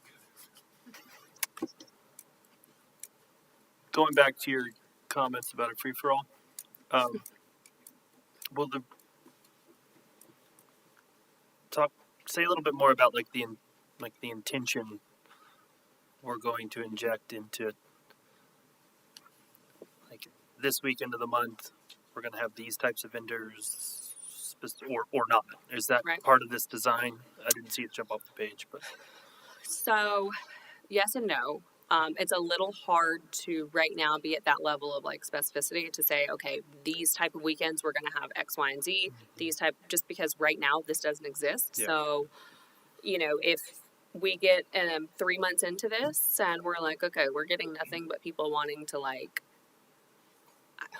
[SPEAKER 8] Going back to your comments about a free-for-all, say a little bit more about the intention we're going to inject into this weekend of the month. we're going to have these types of vendors, or not? Is that
[SPEAKER 3] Right.
[SPEAKER 8] part of this design? I didn't see it jump off the page, but
[SPEAKER 3] So, yes and no. It's a little hard to right now be at that level of like specificity to say, okay, these type of weekends we're going to have X, Y, and Z. These type, just because right now this doesn't exist.
[SPEAKER 8] Yeah.
[SPEAKER 3] So, if we get 3 months into this and we're like, okay, we're getting nothing but people wanting to like,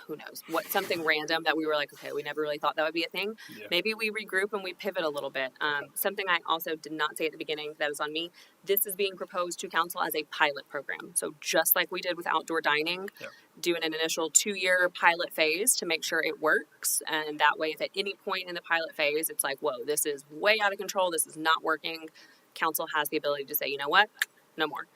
[SPEAKER 3] who knows, something random that we were like, okay, we never really thought that would be a thing.
[SPEAKER 8] Yeah.
[SPEAKER 3] Maybe we regroup and we pivot a little bit. Something I also did not say at the beginning that is on me. This is being proposed to council as a pilot program. So just like we did with outdoor dining,
[SPEAKER 8] Yeah.
[SPEAKER 3] doing an initial 2-year pilot phase to make sure it works. And that way, if at any point in the pilot phase, it's like, whoa, this is way out of control. This is not working. Council has the ability to say, you know what? No more.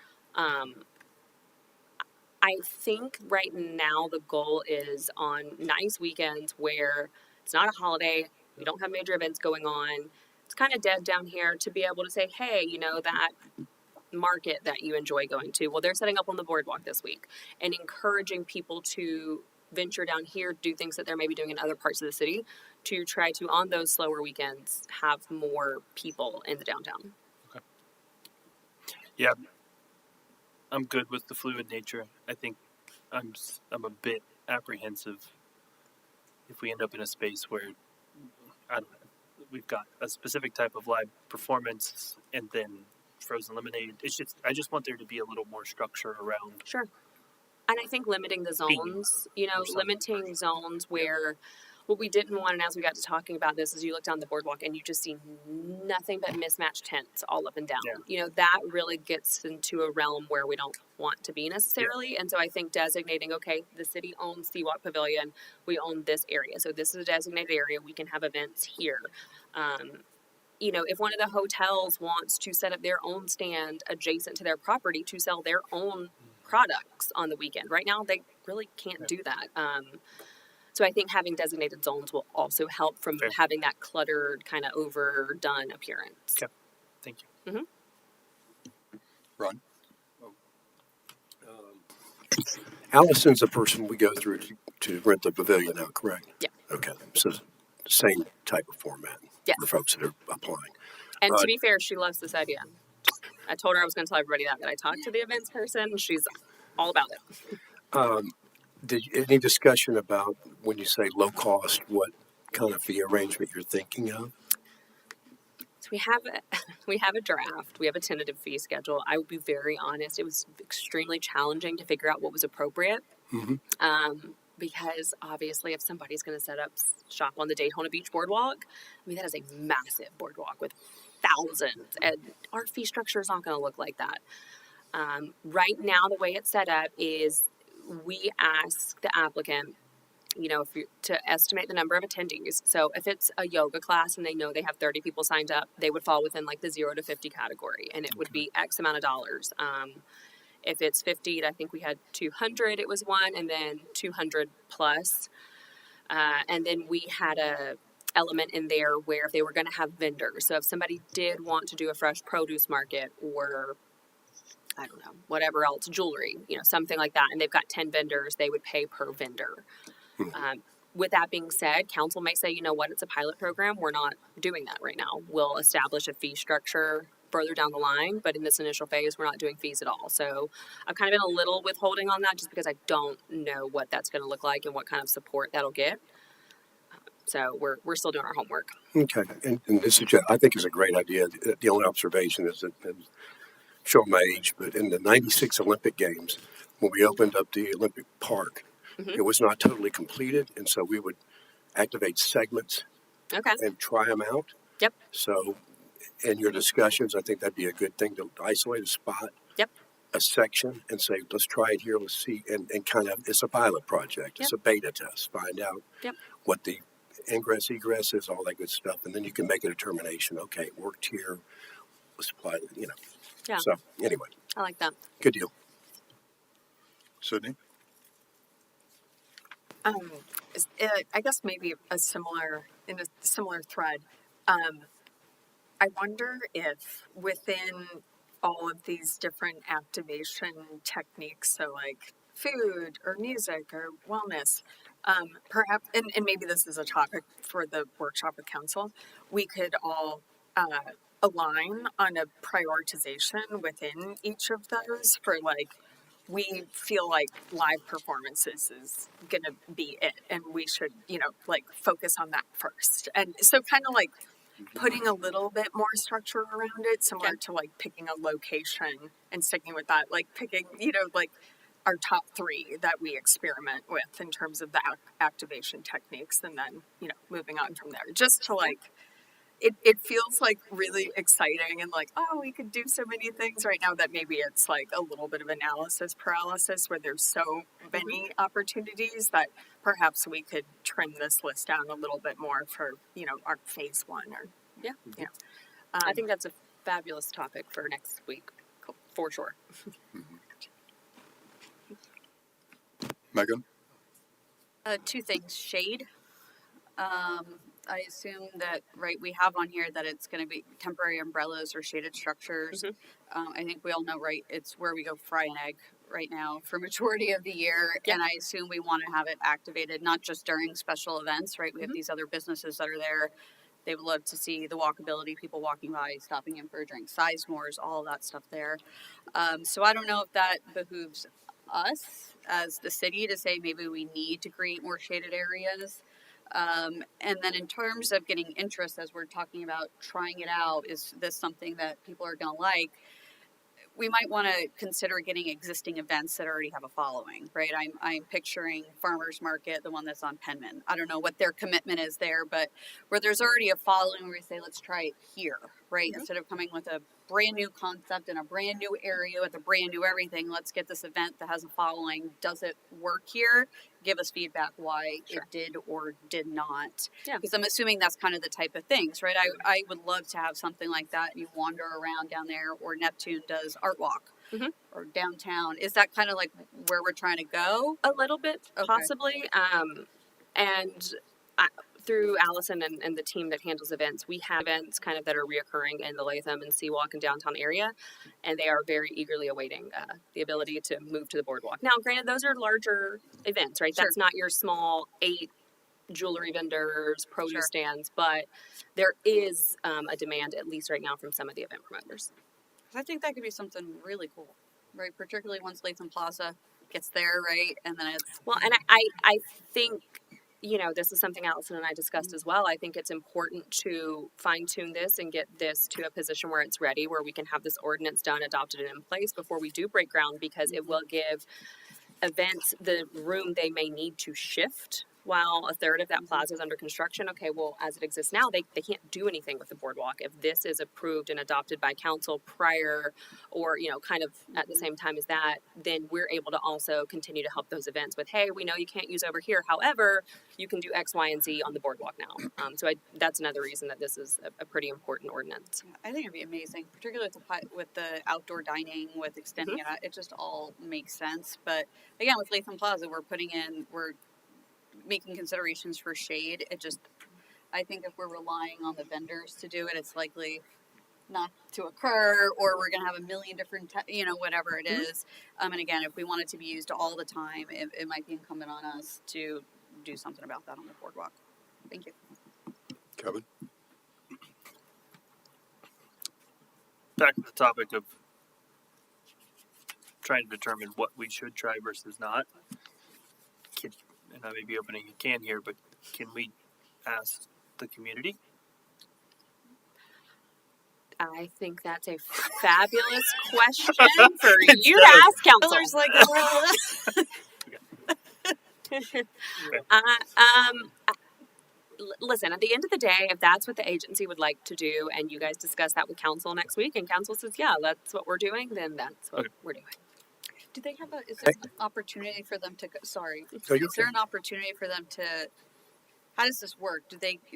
[SPEAKER 3] I think right now the goal is on nice weekends where it's not a holiday, we don't have major events going on. It's kind of dead down here to be able to say, hey, that market that you enjoy going to. Well, they're setting up on the boardwalk this week and encouraging people to venture down here, do things that they're maybe doing in other parts of the city to try to, on those slower weekends, have more people in the downtown.
[SPEAKER 8] yeah, I'm good with the fluid nature. I think I'm a bit apprehensive if we end up in a space where I don't know, we've got a specific type of live performance and then frozen lemonade. I just want there to be a little more structure around.
[SPEAKER 3] Sure. And I think limiting the zones, limiting zones where what we didn't want, and as we got to talking about this, is you look down the boardwalk and you just see nothing but mismatched tents all up and down.
[SPEAKER 8] Yeah.
[SPEAKER 3] That really gets into a realm where we don't want to be necessarily. And so I think designating, okay, the city owns Seawalk Pavilion, we own this area. So this is a designated area, we can have events here. If one of the hotels wants to set up their own stand adjacent to their property to sell their own products on the weekend, right now they really can't do that. So I think having designated zones will also help from
[SPEAKER 8] Fair.
[SPEAKER 3] having that cluttered, kind of overdone appearance.
[SPEAKER 8] Okay. Thank you.
[SPEAKER 2] Ron?
[SPEAKER 6] Allison's the person we go through to rent the pavilion out, correct?
[SPEAKER 3] Yeah.
[SPEAKER 6] Okay, so same type of format
[SPEAKER 3] Yes.
[SPEAKER 6] for folks that are applying.
[SPEAKER 3] And to be fair, she loves this idea. I told her I was going to tell everybody that I talked to the events person. She's all about it.
[SPEAKER 6] Any discussion about when you say low cost, what kind of fee arrangement you're thinking of?
[SPEAKER 3] So we have a draft. We have a tentative fee schedule. I will be very honest. It was extremely challenging to figure out what was appropriate.
[SPEAKER 6] Mm-hmm.
[SPEAKER 3] Because obviously if somebody's going to set up shop on the Daytona Beach Boardwalk, that is a massive boardwalk with thousands, and our fee structure is not going to look like that. Right now, the way it's set up is we ask the applicant, to estimate the number of attendees. So if it's a yoga class and they know they have 30 people signed up, they would fall within like the 0 to 50 category, and it would be X amount of dollars. If it's 50, I think we had 200, it was one, and then 200 plus. And then we had a element in there where if they were going to have vendors. So if somebody did want to do a fresh produce market or, I don't know, whatever else, jewelry, something like that, and they've got 10 vendors, they would pay per vendor. With that being said, council may say, it's a pilot program. We're not doing that right now. We'll establish a fee structure further down the line, but in this initial phase, we're not doing fees at all. So I've kind of been a little withholding on that just because I don't know what that's going to look like and what kind of support that'll get. So we're still doing our homework.
[SPEAKER 6] Okay, and this is I think is a great idea. The only observation is that, and show my age, but in the '96 Olympic Games, when we opened up the Olympic Park, it was not totally completed, and so we would activate segments and try them out.
[SPEAKER 3] Yep.
[SPEAKER 6] So in your discussions, I think that'd be a good thing to isolate a spot, a section, and say, let's try it here, let's see, and kind of, it's a pilot project, it's a beta test, find out what the ingress, egress is, all that good stuff, and then you can make a determination, okay, it worked here, let's apply it,
[SPEAKER 3] Yeah.
[SPEAKER 6] So anyway.
[SPEAKER 3] I like that.
[SPEAKER 6] Good deal.
[SPEAKER 2] Sydney?
[SPEAKER 5] I guess maybe in a similar thread. I wonder if within all of these different activation techniques, so like food or music or wellness, Perhaps, and maybe this is a topic for the workshop with council, we could all align on a prioritization within each of those for like, we feel like live performances is gonna be it, and we should, like focus on that first. And so kind of like putting a little bit more structure around it, similar
[SPEAKER 3] Okay.
[SPEAKER 5] to like picking a location and sticking with that, like picking, like our top 3 that we experiment with in terms of the activation techniques, and then, moving on from there. Just to like, it feels like really exciting and like, oh, we could do so many things right now that maybe it's like a little bit of analysis paralysis where there's so many opportunities that perhaps we could trim this list down a little bit more for, our phase 1 or,
[SPEAKER 3] Yeah.
[SPEAKER 5] yeah.
[SPEAKER 3] I think that's a fabulous topic for next week, for sure.
[SPEAKER 2] Megan?
[SPEAKER 9] 2 things. Shade. I assume that, right, we have on here that it's going to be temporary umbrellas or shaded structures. I think we all know, right, it's where we go fry an egg right now for majority of the year.
[SPEAKER 3] Yep.
[SPEAKER 9] And I assume we want to have it activated, not just during special events, right? We have these other businesses that are there. They would love to see the walkability, people walking by, stopping in for a drink, Sizemores, all of that stuff there. So I don't know if that behooves us as the city to say maybe we need to create more shaded areas. And then in terms of getting interest, as we're talking about trying it out, is this something that people are going to like? We might want to consider getting existing events that already have a following, right? I'm picturing Farmers Market, the one that's on Penman. I don't know what their commitment is there, but where there's already a following, where we say, let's try it here, right? Instead of coming with a brand new concept in a brand new area with a brand new everything, let's get this event that has a following. Does it work here? Give us feedback why it did or did not.
[SPEAKER 3] Yeah.
[SPEAKER 9] Because I'm assuming that's kind of the type of things, right? I would love to have something like that. You wander around down there, or Neptune does Art Walk, or downtown. Is that kind of like where we're trying to go?
[SPEAKER 3] A little bit,
[SPEAKER 9] Okay.
[SPEAKER 3] possibly. And through Allison and the team that handles events, we have events kind of that are reoccurring in the Latham and Seawalk and downtown area, and they are very eagerly awaiting the ability to move to the boardwalk. Now, granted, those are larger events, right?
[SPEAKER 9] Sure.
[SPEAKER 3] That's not your small 8 jewelry vendors, produce stands, but there is a demand, at least right now, from some of the event promoters.
[SPEAKER 9] I think that could be something really cool, right? Particularly once Latham Plaza gets there, right? And then it's
[SPEAKER 3] Well, and I think, this is something Allison and I discussed as well. I think it's important to fine tune this and get this to a position where it's ready, where we can have this ordinance done, adopted, and in place before we do break ground, because it will give events the room they may need to shift while a third of that plaza is under construction. Okay, well, as it exists now, they can't do anything with the boardwalk. If this is approved and adopted by council prior, or, kind of at the same time as that, then we're able to also continue to help those events with, hey, we know you can't use over here. However, you can do X, Y, and Z on the boardwalk now. So that's another reason that this is a pretty important ordinance.
[SPEAKER 9] I think it'd be amazing, particularly with the outdoor dining, with extending it out. It just all makes sense. But again, with Latham Plaza, we're making considerations for shade. I think if we're relying on the vendors to do it, it's likely not to occur, or we're going to have a million different, whatever it is. And again, if we want it to be used all the time, it might be incumbent on us to do something about that on the boardwalk. Thank you.
[SPEAKER 2] Kevin?
[SPEAKER 8] Back to the topic of trying to determine what we should try versus not. And I may be opening a can here, but can we ask the community?
[SPEAKER 3] I think that's a fabulous question for you to ask council.
[SPEAKER 9] Miller's like,
[SPEAKER 3] Listen, at the end of the day, if that's what the agency would like to do, and you guys discuss that with council next week, and council says, yeah, that's what we're doing, then that's what we're doing.
[SPEAKER 9] do they have is there an opportunity for them to, is there an opportunity for them to, how does this work?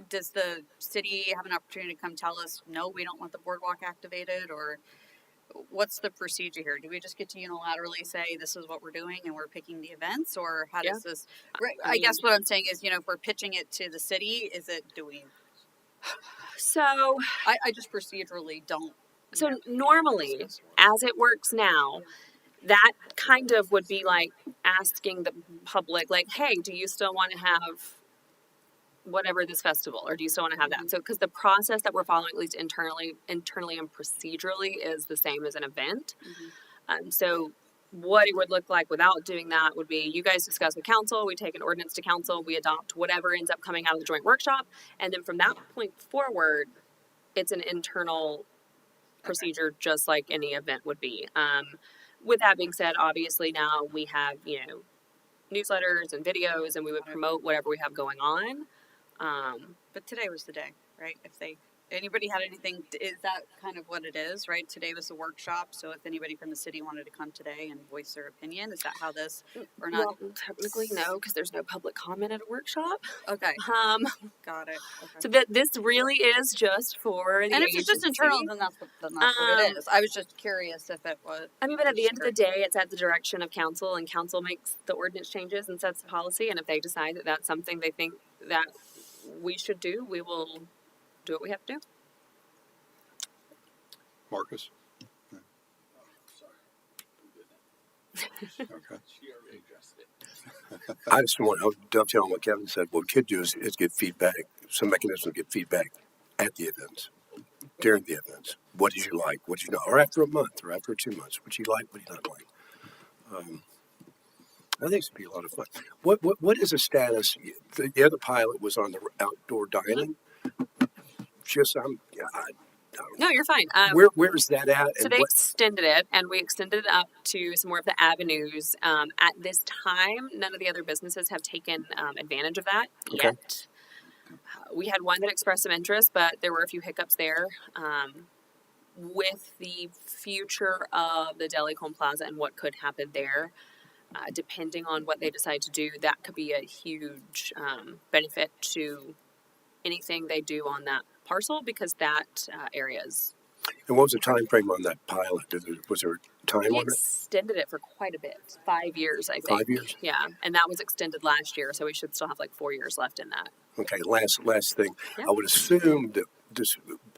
[SPEAKER 9] Does the city have an opportunity to come tell us, no, we don't want the boardwalk activated, or what's the procedure here? Do we just get to unilaterally say this is what we're doing and we're picking the events, or how does this? Right, I guess what I'm saying is, if we're pitching it to the city, is it doing?
[SPEAKER 3] So
[SPEAKER 9] I just procedurally don't.
[SPEAKER 3] normally, as it works now, that kind of would be like asking the public, like, hey, do you still want to have whatever this festival, or do you still want to have that? So, because the process that we're following, at least internally and procedurally, is the same as an event. So, what it would look like without doing that would be you guys discuss with council, we take an ordinance to council, we adopt whatever ends up coming out of the joint workshop, and then from that point forward, it's an internal procedure just like any event would be. With that being said, obviously now we have, newsletters and videos, and we would promote whatever we have going on.
[SPEAKER 9] But today was the day, right? If anybody had anything, is that kind of what it is, right? Today was the workshop, so if anybody from the city wanted to come today and voice their opinion, is that how this, or not?
[SPEAKER 3] Well, technically no, because there's no public comment at a workshop.
[SPEAKER 9] Okay,
[SPEAKER 3] Um,
[SPEAKER 9] got it. Okay.
[SPEAKER 3] so this really is just for the
[SPEAKER 9] And if it's just
[SPEAKER 3] agency.
[SPEAKER 9] internal, then that's what it is. I was just curious if it was.
[SPEAKER 3] I mean, but at the end of the day, it's at the direction of council, and council makes the ordinance changes and sets the policy. And if they decide that that's something they think that we should do, we will do what we have to do.
[SPEAKER 2] Marcus? Okay.
[SPEAKER 6] I just want to dovetail on what Kevin said. What we could do is get feedback, some mechanism to get feedback at the events, during the events. What did you like? What did you not? Or after a month, or after 2 months. What you like? What do you not like? I think it's going to be a lot of fun. What is the status? The other pilot was on the outdoor dining. Just I don't know.
[SPEAKER 3] No, you're fine.
[SPEAKER 6] Where is that at?
[SPEAKER 3] So
[SPEAKER 6] And
[SPEAKER 3] they
[SPEAKER 6] what?
[SPEAKER 3] extended it, and we extended it up to some more of the avenues. At this time, none of the other businesses have taken advantage of that
[SPEAKER 6] Okay.
[SPEAKER 3] yet. We had one that expressed some interest, but there were a few hiccups there. With the future of the Deli-Cone Plaza and what could happen there, depending on what they decide to do, that could be a huge benefit to anything they do on that parcel, because that area is.
[SPEAKER 6] And what was the time frame on that pilot? Was there a time
[SPEAKER 3] We
[SPEAKER 6] on it?
[SPEAKER 3] extended it for quite a bit, 5 years, I think.
[SPEAKER 6] 5 years?
[SPEAKER 3] Yeah, and that was extended last year, so we should still have like 4 years left in that.
[SPEAKER 6] Okay, last thing.
[SPEAKER 3] Yeah.
[SPEAKER 6] I would assume that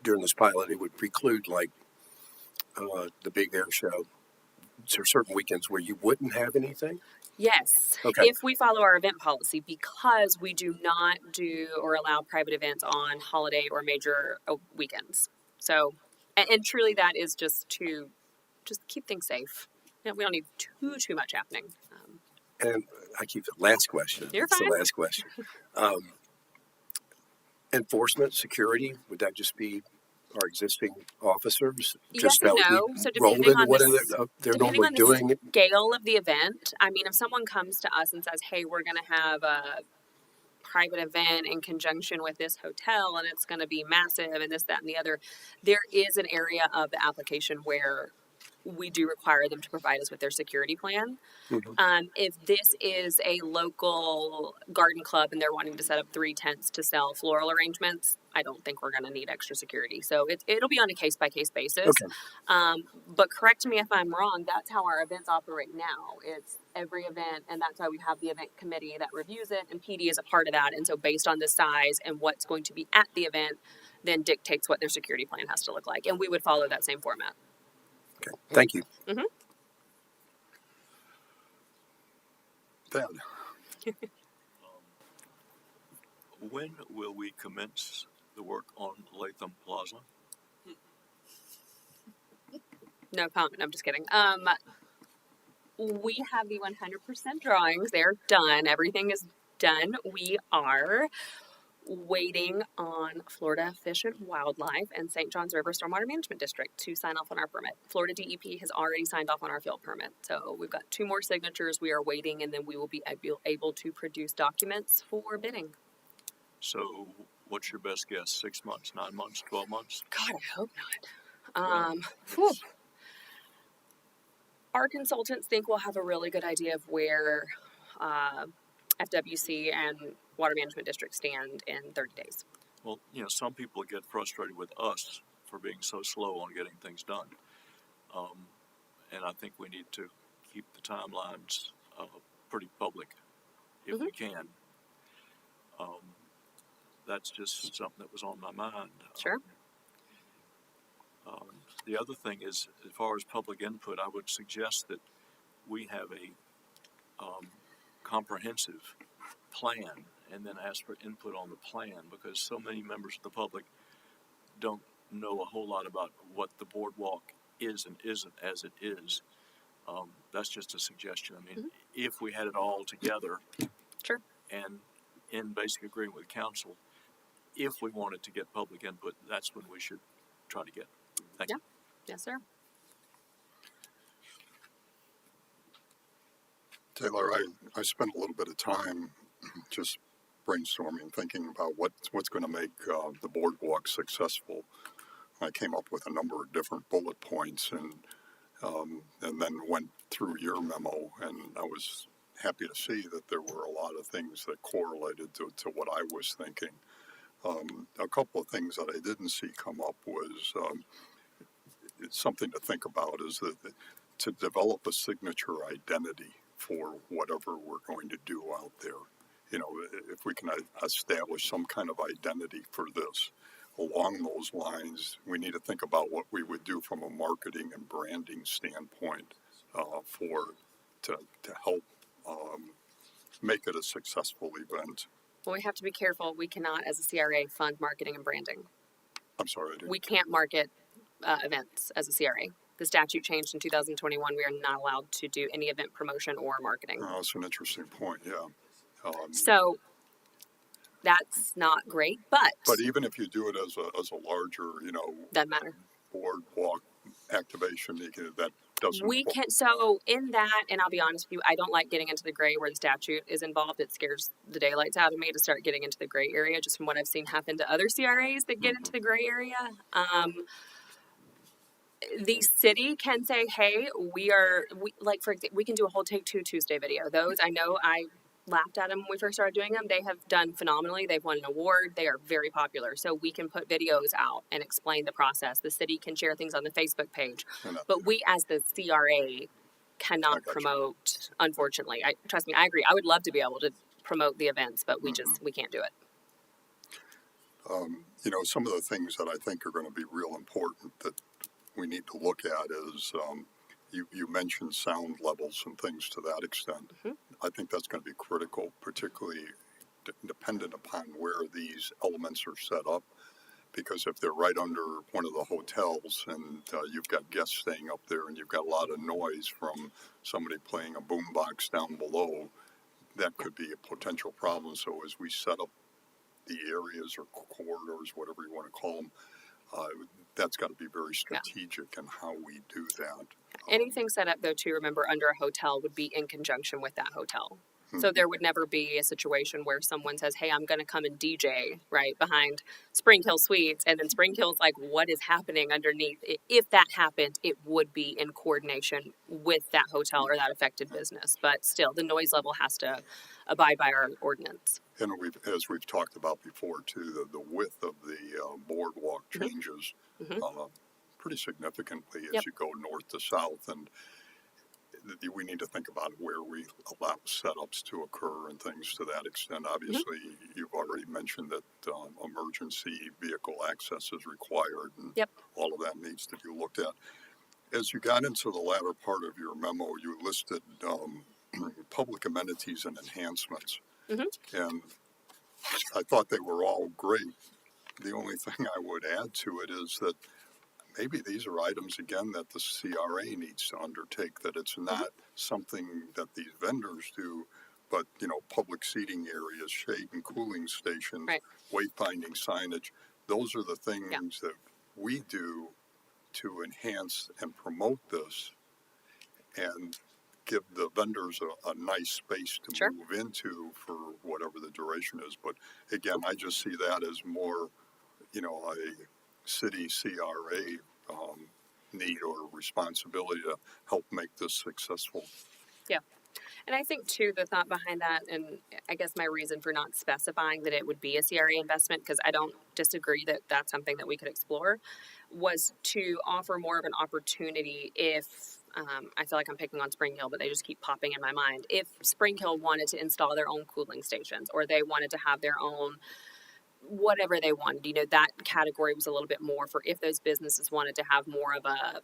[SPEAKER 6] during this pilot, it would preclude like the big air show. Is there certain weekends where you wouldn't have anything?
[SPEAKER 3] Yes,
[SPEAKER 6] Okay.
[SPEAKER 3] if we follow our event policy, because we do not do or allow private events on holiday or major weekends. So, and truly that is just to just keep things safe. We don't need too much happening.
[SPEAKER 6] And I keep the last question.
[SPEAKER 3] You're
[SPEAKER 6] It's
[SPEAKER 3] fine.
[SPEAKER 6] the last question. Enforcement, security, would that just be our existing officers?
[SPEAKER 3] Yes
[SPEAKER 6] Just that
[SPEAKER 3] and
[SPEAKER 6] would
[SPEAKER 3] no.
[SPEAKER 6] be
[SPEAKER 3] So
[SPEAKER 6] rolled
[SPEAKER 3] depending
[SPEAKER 6] into
[SPEAKER 3] on
[SPEAKER 6] what they're
[SPEAKER 3] depending
[SPEAKER 6] normally
[SPEAKER 3] on the
[SPEAKER 6] doing?
[SPEAKER 3] scale of the event, I mean, if someone comes to us and says, "Hey, we're going to have a private event in conjunction with this hotel, and it's going to be massive, and this, that, and the other," there is an area of the application where we do require them to provide us with their security plan. If this is a local garden club and they're wanting to set up 3 tents to sell floral arrangements, I don't think we're going to need extra security. So it'll be on a case-by-case basis.
[SPEAKER 6] Okay.
[SPEAKER 3] But correct me if I'm wrong, that's how our events operate now. It's every event, and that's why we have the event committee that reviews it, and PD is a part of that. And so based on the size and what's going to be at the event, then dictates what their security plan has to look like. And we would follow that same format.
[SPEAKER 6] Okay. Thank you.
[SPEAKER 2] Dan?
[SPEAKER 4] When will we commence the work on Latham Plaza?
[SPEAKER 3] No comment. I'm just kidding. We have the 100% drawings. They're done. Everything is done. We are waiting on Florida Fish and Wildlife and St. Johns River Stormwater Management District to sign off on our permit. Florida DEP has already signed off on our field permit. So we've got 2 more signatures. We are waiting, and then we will be able to produce documents for bidding.
[SPEAKER 4] So what's your best guess? 6 months, 9 months, 12 months?
[SPEAKER 3] God, I hope not. Whew. Our consultants think we'll have a really good idea of where FWC and Water Management District stand in 30 days.
[SPEAKER 4] Well, some people get frustrated with us for being so slow on getting things done. And I think we need to keep the timelines pretty public if we can. That's just something that was on my mind.
[SPEAKER 3] Sure.
[SPEAKER 4] The other thing is, as far as public input, I would suggest that we have a comprehensive plan and then ask for input on the plan, because so many members of the public don't know a whole lot about what the boardwalk is and isn't as it is. That's just a suggestion. I mean, if we had it all together,
[SPEAKER 3] Sure.
[SPEAKER 4] and in basic agreement with council, if we wanted to get public input, that's when we should try to get. Thank you.
[SPEAKER 3] Yes, sir.
[SPEAKER 2] Taylor, I spent a little bit of time just brainstorming, thinking about what's going to make the boardwalk successful. I came up with a number of different bullet points, and then went through your memo, and I was happy to see that there were a lot of things that correlated to what I was thinking. A couple of things that I didn't see come up was it's something to think about is that to develop a signature identity for whatever we're going to do out there. You know, if we can establish some kind of identity for this. Along those lines, we need to think about what we would do from a marketing and branding standpoint to help make it a successful event.
[SPEAKER 3] Well, we have to be careful. We cannot, as a CRA, fund marketing and branding.
[SPEAKER 2] I'm sorry, I didn't.
[SPEAKER 3] We can't market events as a CRA. The statute changed in 2021. We are not allowed to do any event promotion or marketing.
[SPEAKER 2] Oh, that's an interesting point. Yeah.
[SPEAKER 3] So that's not great,
[SPEAKER 2] But even if you do it as a larger,
[SPEAKER 3] doesn't matter.
[SPEAKER 2] boardwalk activation, that doesn't.
[SPEAKER 3] We can, so in that, and I'll be honest with you, I don't like getting into the gray where the statute is involved. It scares the daylights out of me to start getting into the gray area, just from what I've seen happen to other CRAs that get into the gray area. The city can say, hey, like, for example, we can do a whole Take Two Tuesday video. Those, I know I laughed at them when we first started doing them. They have done phenomenally. They've won an award. They are very popular. So we can put videos out and explain the process. The city can share things on the Facebook page. But we, as the CRA, cannot promote, unfortunately. Trust me, I agree. I would love to be able to promote the events, but we can't do it.
[SPEAKER 2] Some of the things that I think are going to be real important that we need to look at is you mentioned sound levels and things to that extent. I think that's going to be critical, particularly dependent upon where these elements are set up. Because if they're right under one of the hotels and you've got guests staying up there and you've got a lot of noise from somebody playing a boombox down below, that could be a potential problem. So as we set up the areas or corridors, whatever you want to call them, that's got to be very strategic in how we do that.
[SPEAKER 3] Anything set up, though, to remember under a hotel would be in conjunction with that hotel. So there would never be a situation where someone says, hey, I'm going to come and DJ right behind Spring Hill Suites. And then Spring Hill's like, what is happening underneath? If that happened, it would be in coordination with that hotel or that affected business. But still, the noise level has to abide by our ordinance.
[SPEAKER 2] And as we've talked about before, too, the width of the boardwalk changes pretty significantly as you go north to south. And we need to think about where we allow setups to occur and things to that extent. Obviously, you've already mentioned that emergency vehicle access is required, and all of that needs to be looked at. As you got into the latter part of your memo, you listed public amenities and enhancements. And I thought they were all great. The only thing I would add to it is that maybe these are items, again, that the CRA needs to undertake, that it's not something that these vendors do, but, public seating areas, shade and cooling stations, wayfinding signage. Those are the things that we do to enhance and promote this and give the vendors a nice space to move into for whatever the duration is. But again, I just see that as more, a city CRA need or responsibility to help make this successful.
[SPEAKER 3] Yeah. And I think, too, the thought behind that, and I guess my reason for not specifying that it would be a CRA investment, because I don't disagree that that's something that we could explore, was to offer more of an opportunity if, I feel like I'm picking on Spring Hill, but they just keep popping in my mind. If Spring Hill wanted to install their own cooling stations, or they wanted to have their own whatever they wanted, that category was a little bit more for if those businesses wanted to have more of a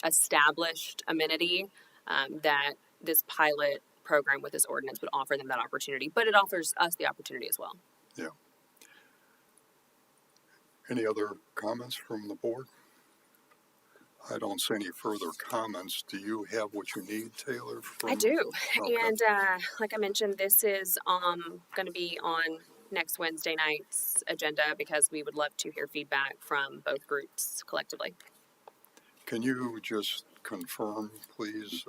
[SPEAKER 3] established amenity that this pilot program with this ordinance would offer them that opportunity, but it offers us the opportunity as well.
[SPEAKER 2] Yeah. Any other comments from the board? I don't see any further comments. Do you have what you need, Taylor?
[SPEAKER 3] I do.
[SPEAKER 2] Okay.
[SPEAKER 3] And like I mentioned, this is going to be on next Wednesday night's agenda because we would love to hear feedback from both groups collectively.
[SPEAKER 2] Can you just confirm, please?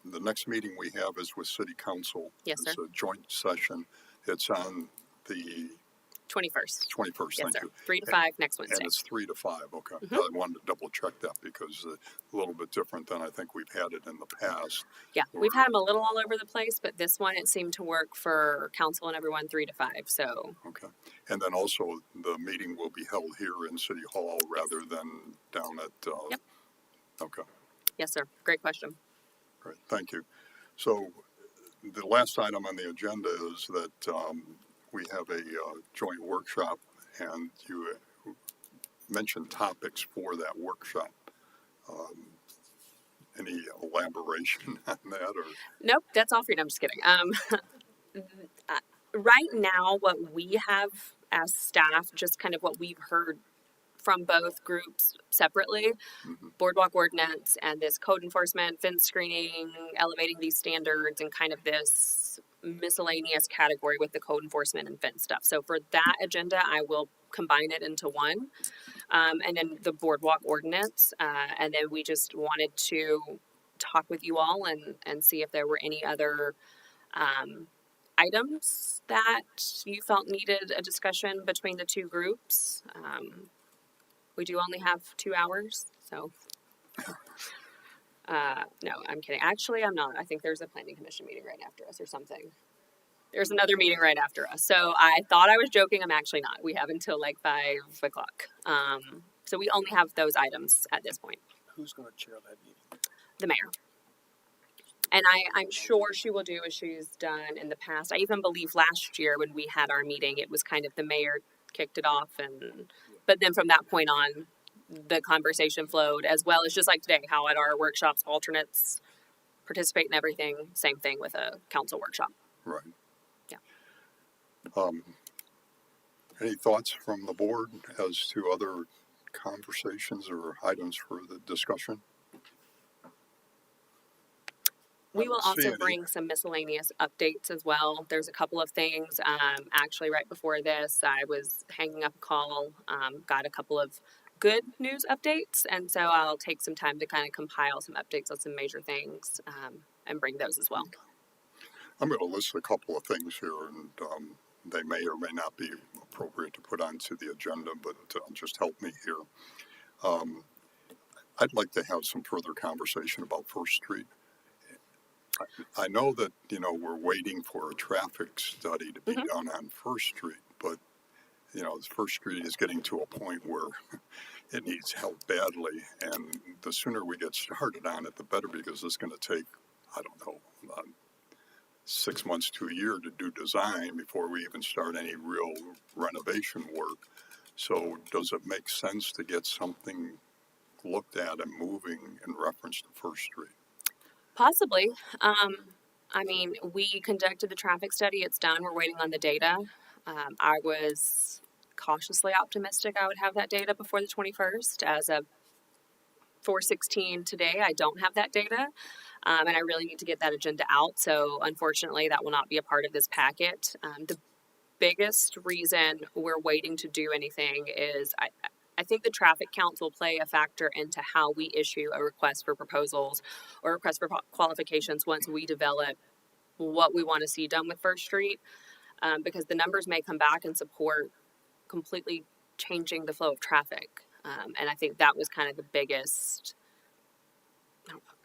[SPEAKER 2] The next meeting we have is with City Council.
[SPEAKER 3] Yes, sir.
[SPEAKER 2] It's a joint session. It's on the
[SPEAKER 3] 21st.
[SPEAKER 2] 21st.
[SPEAKER 3] Yes,
[SPEAKER 2] Thank
[SPEAKER 3] sir.
[SPEAKER 2] you.
[SPEAKER 3] 3 to 5 next Wednesday.
[SPEAKER 2] And it's 3 to 5. Okay.
[SPEAKER 3] Mhm.
[SPEAKER 2] I wanted to double check that because a little bit different than I think we've had it in the past.
[SPEAKER 3] Yeah, we've had them a little all over the place, but this one, it seemed to work for council and everyone 3 to 5. So,
[SPEAKER 2] Okay. And then also the meeting will be held here in City Hall rather than down at,
[SPEAKER 3] Yep.
[SPEAKER 2] Okay.
[SPEAKER 3] yes, sir. Great question.
[SPEAKER 2] Great. Thank you. So the last item on the agenda is that we have a joint workshop, and you mentioned topics for that workshop. Any elaboration on that, or?
[SPEAKER 3] Nope, that's all for you. No, I'm just kidding. Right now, what we have as staff, just kind of what we've heard from both groups separately, boardwalk ordinance and this code enforcement, fence screening, elevating these standards, and kind of this miscellaneous category with the code enforcement and fence stuff. So for that agenda, I will combine it into one. And then the boardwalk ordinance. And then we just wanted to talk with you all and see if there were any other items that you felt needed a discussion between the two groups. We do only have 2 hours, so. No, I'm kidding. Actually, I'm not. I think there's a planning commission meeting right after us or something. There's another meeting right after us. So I thought I was joking. I'm actually not. We have until like 5 o'clock. So we only have those items at this point.
[SPEAKER 6] Who's going to chair that meeting?
[SPEAKER 3] The mayor. And I'm sure she will do as she's done in the past. I even believe last year when we had our meeting, it was kind of the mayor kicked it off. But then from that point on, the conversation flowed, as well as just like today, how at our workshops, alternates participate in everything. Same thing with a council workshop.
[SPEAKER 2] Right.
[SPEAKER 3] Yeah.
[SPEAKER 2] Any thoughts from the board as to other conversations or items for the discussion?
[SPEAKER 3] We will also
[SPEAKER 2] any.
[SPEAKER 3] bring some miscellaneous updates as well. There's a couple of things. Actually, right before this, I was hanging up a call, got a couple of good news updates, and so I'll take some time to kind of compile some updates on some major things and bring those as well.
[SPEAKER 2] I'm going to list a couple of things here, and they may or may not be appropriate to put onto the agenda, but just help me here. I'd like to have some further conversation about First Street. I know that, we're waiting for a traffic study to be done on First Street, but, First Street is getting to a point where it needs help badly, and the sooner we get started on it, the better, because it's going to take, 6 months to a year to do design before we even start any real renovation work. So does it make sense to get something looked at and moving in reference to First Street?
[SPEAKER 3] Possibly. We conducted the traffic study. It's done. We're waiting on the data. I was cautiously optimistic I would have that data before the 21st. As of 4:16 today, I don't have that data. And I really need to get that agenda out. So unfortunately, that will not be a part of this packet. The biggest reason we're waiting to do anything is I think the traffic counts will play a factor into how we issue a request for proposals or request for qualifications once we develop what we want to see done with First Street, because the numbers may come back and support completely changing the flow of traffic. And I think that was kind of the biggest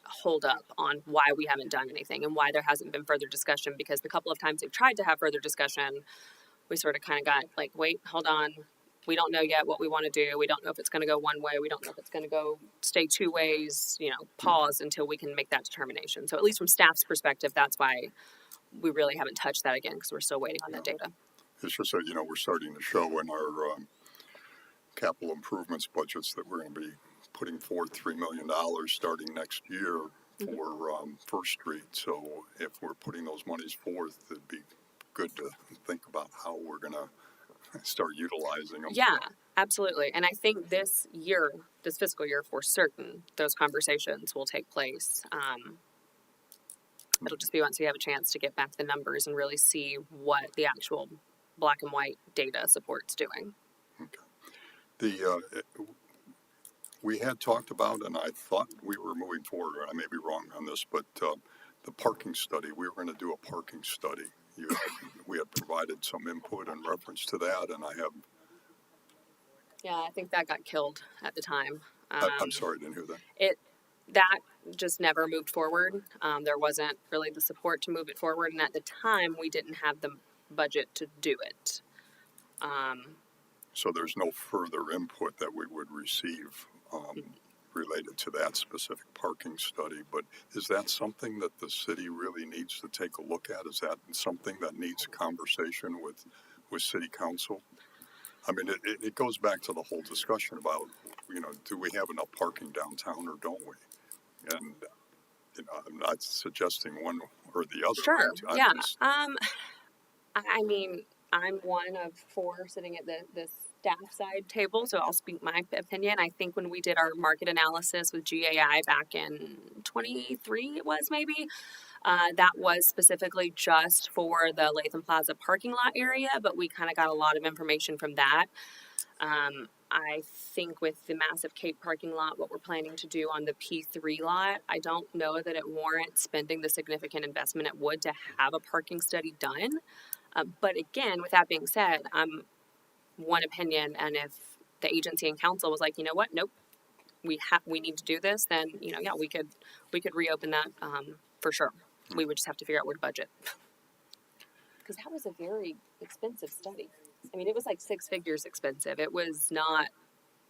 [SPEAKER 3] hold up on why we haven't done anything and why there hasn't been further discussion, because the couple of times we've tried to have further discussion, we sort of kind of got like, wait, hold on. We don't know yet what we want to do. We don't know if it's going to go one way. We don't know if it's going to stay 2 ways, pause until we can make that determination. So at least from staff's perspective, that's why we really haven't touched that again, because we're still waiting on that data.
[SPEAKER 2] It's just that, we're starting to show in our capital improvements budgets that we're going to be putting forth $3 million starting next year for First Street. So if we're putting those monies forth, it'd be good to think about how we're going to start utilizing them.
[SPEAKER 3] Yeah, absolutely. And I think this fiscal year for certain, those conversations will take place. It'll just be once we have a chance to get back the numbers and really see what the actual black and white data support's doing.
[SPEAKER 2] We had talked about, and I thought we were moving forward, and I may be wrong on this, but the parking study, we were going to do a parking study. We had provided some input in reference to that, and
[SPEAKER 3] Yeah, I think that got killed at the time.
[SPEAKER 2] I'm sorry, I didn't hear that.
[SPEAKER 3] That just never moved forward. There wasn't really the support to move it forward, and at the time, we didn't have the budget to do it.
[SPEAKER 2] So there's no further input that we would receive related to that specific parking study. But is that something that the city really needs to take a look at? Is that something that needs conversation with city council? I mean, it goes back to the whole discussion about, do we have enough parking downtown or don't we? And, I'm not suggesting one or the other.
[SPEAKER 3] Sure.
[SPEAKER 2] I'm
[SPEAKER 3] Yeah.
[SPEAKER 2] just-
[SPEAKER 3] I mean, I'm one of four sitting at the staff side table, so I'll speak my opinion. I think when we did our market analysis with GAI back in 23, it was maybe, that was specifically just for the Latham Plaza parking lot area, but we kind of got a lot of information from that. I think with the massive Cape parking lot, what we're planning to do on the P3 lot, I don't know that it warrants spending the significant investment it would to have a parking study done. But again, with that being said, I'm one opinion, and if the agency and council was like, you know what, nope, we need to do this, then yeah, we could reopen that for sure. We would just have to figure out where to budget, because that was a very expensive study. I mean, it was like 6 figures expensive. It was not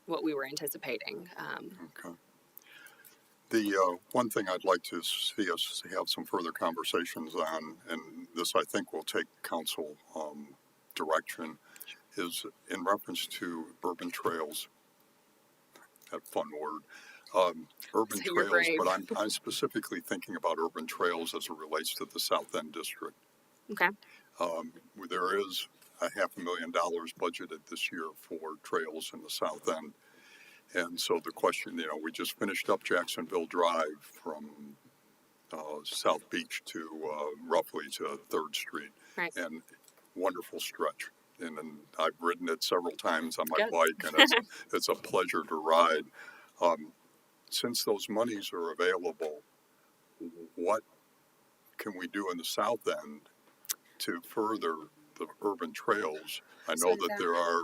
[SPEAKER 3] what we were anticipating.
[SPEAKER 2] Okay. The one thing I'd like to see us have some further conversations on, and this I think will take council direction, is in reference to urban trails. That fun word. Urban
[SPEAKER 3] So you're
[SPEAKER 2] trails,
[SPEAKER 3] brave.
[SPEAKER 2] but I'm specifically thinking about urban trails as it relates to the South End District.
[SPEAKER 3] Okay.
[SPEAKER 2] There is a $500,000 budgeted this year for trails in the South End. And so the question, we just finished up Jacksonville Drive from South Beach to roughly to 3rd Street.
[SPEAKER 3] Right.
[SPEAKER 2] And wonderful stretch. And I've ridden it several times on my
[SPEAKER 3] Good.
[SPEAKER 2] bike, and it's a pleasure to ride. Since those monies are available, what can we do in the South End to further the urban trails? I know that there are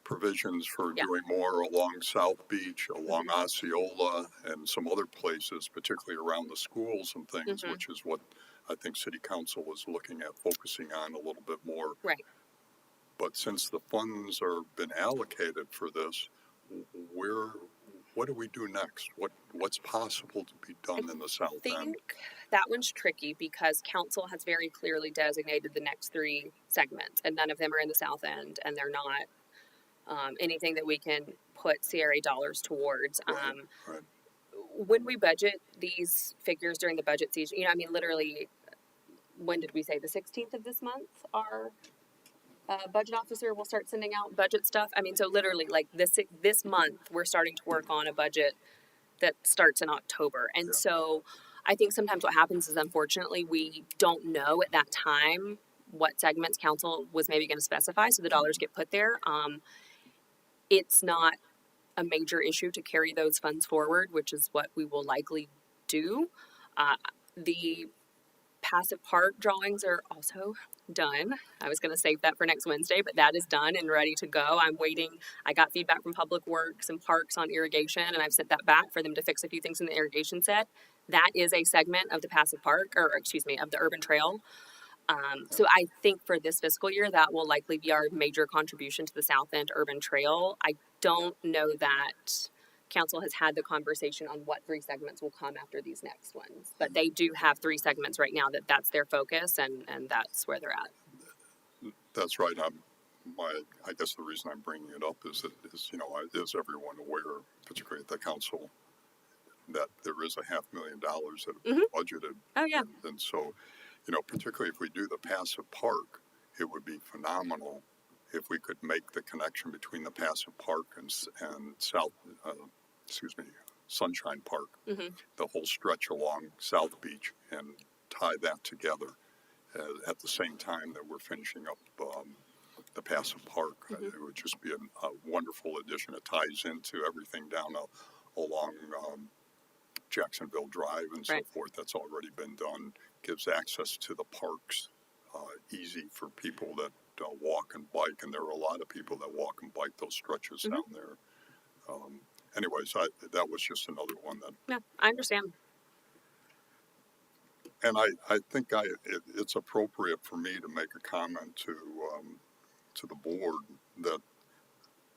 [SPEAKER 2] provisions for doing more along South Beach, along Osceola, and some other places, particularly around the schools and things, which is what I think City Council was looking at focusing on a little bit more.
[SPEAKER 3] Right.
[SPEAKER 2] But since the funds are been allocated for this, what do we do next? What's possible to be done in the South
[SPEAKER 3] I
[SPEAKER 2] End?
[SPEAKER 3] think that one's tricky because council has very clearly designated the next 3 segments, and none of them are in the South End, and they're not anything that we can put CRA dollars towards.
[SPEAKER 2] Right.
[SPEAKER 3] When we budget these figures during the budget season, I mean, literally, when did we say? The 16th of this month, our budget officer will start sending out budget stuff. I mean, so literally, like this month, we're starting to work on a budget that starts in October. And so I think sometimes what happens is, unfortunately, we don't know at that time what segments council was maybe going to specify, so the dollars get put there. It's not a major issue to carry those funds forward, which is what we will likely do. The passive park drawings are also done. I was going to save that for next Wednesday, but that is done and ready to go. I'm waiting. I got feedback from Public Works and Parks on irrigation, and I've sent that back for them to fix a few things in the irrigation set. That is a segment of the passive park, of the urban trail. So I think for this fiscal year, that will likely be our major contribution to the South End Urban Trail. I don't know that council has had the conversation on what 3 segments will come after these next ones, but they do have 3 segments right now that's their focus, and that's where they're at.
[SPEAKER 2] That's right. I guess the reason I'm bringing it up is that is everyone aware, particularly at the council, that there is $500,000 that have
[SPEAKER 3] Mhm.
[SPEAKER 2] been budgeted.
[SPEAKER 3] Oh yeah.
[SPEAKER 2] And so, you know, particularly if we do the passive park, it would be phenomenal if we could make the connection between the passive park and Sunshine Park,
[SPEAKER 3] Mhm.
[SPEAKER 2] the whole stretch along South Beach, and tie that together at the same time that we're finishing up the passive park.
[SPEAKER 3] Mhm.
[SPEAKER 2] It would just be a wonderful addition. It ties into everything down along Jacksonville Drive and so
[SPEAKER 3] Right.
[SPEAKER 2] forth. That's already been done. Gives access to the parks easy for people that walk and bike, and there are a lot of people that walk and bike those stretches
[SPEAKER 3] Mhm.
[SPEAKER 2] down there. Anyways, that was just another one that,
[SPEAKER 3] Yeah, I understand.
[SPEAKER 2] and I think it's appropriate for me to make a comment to the board that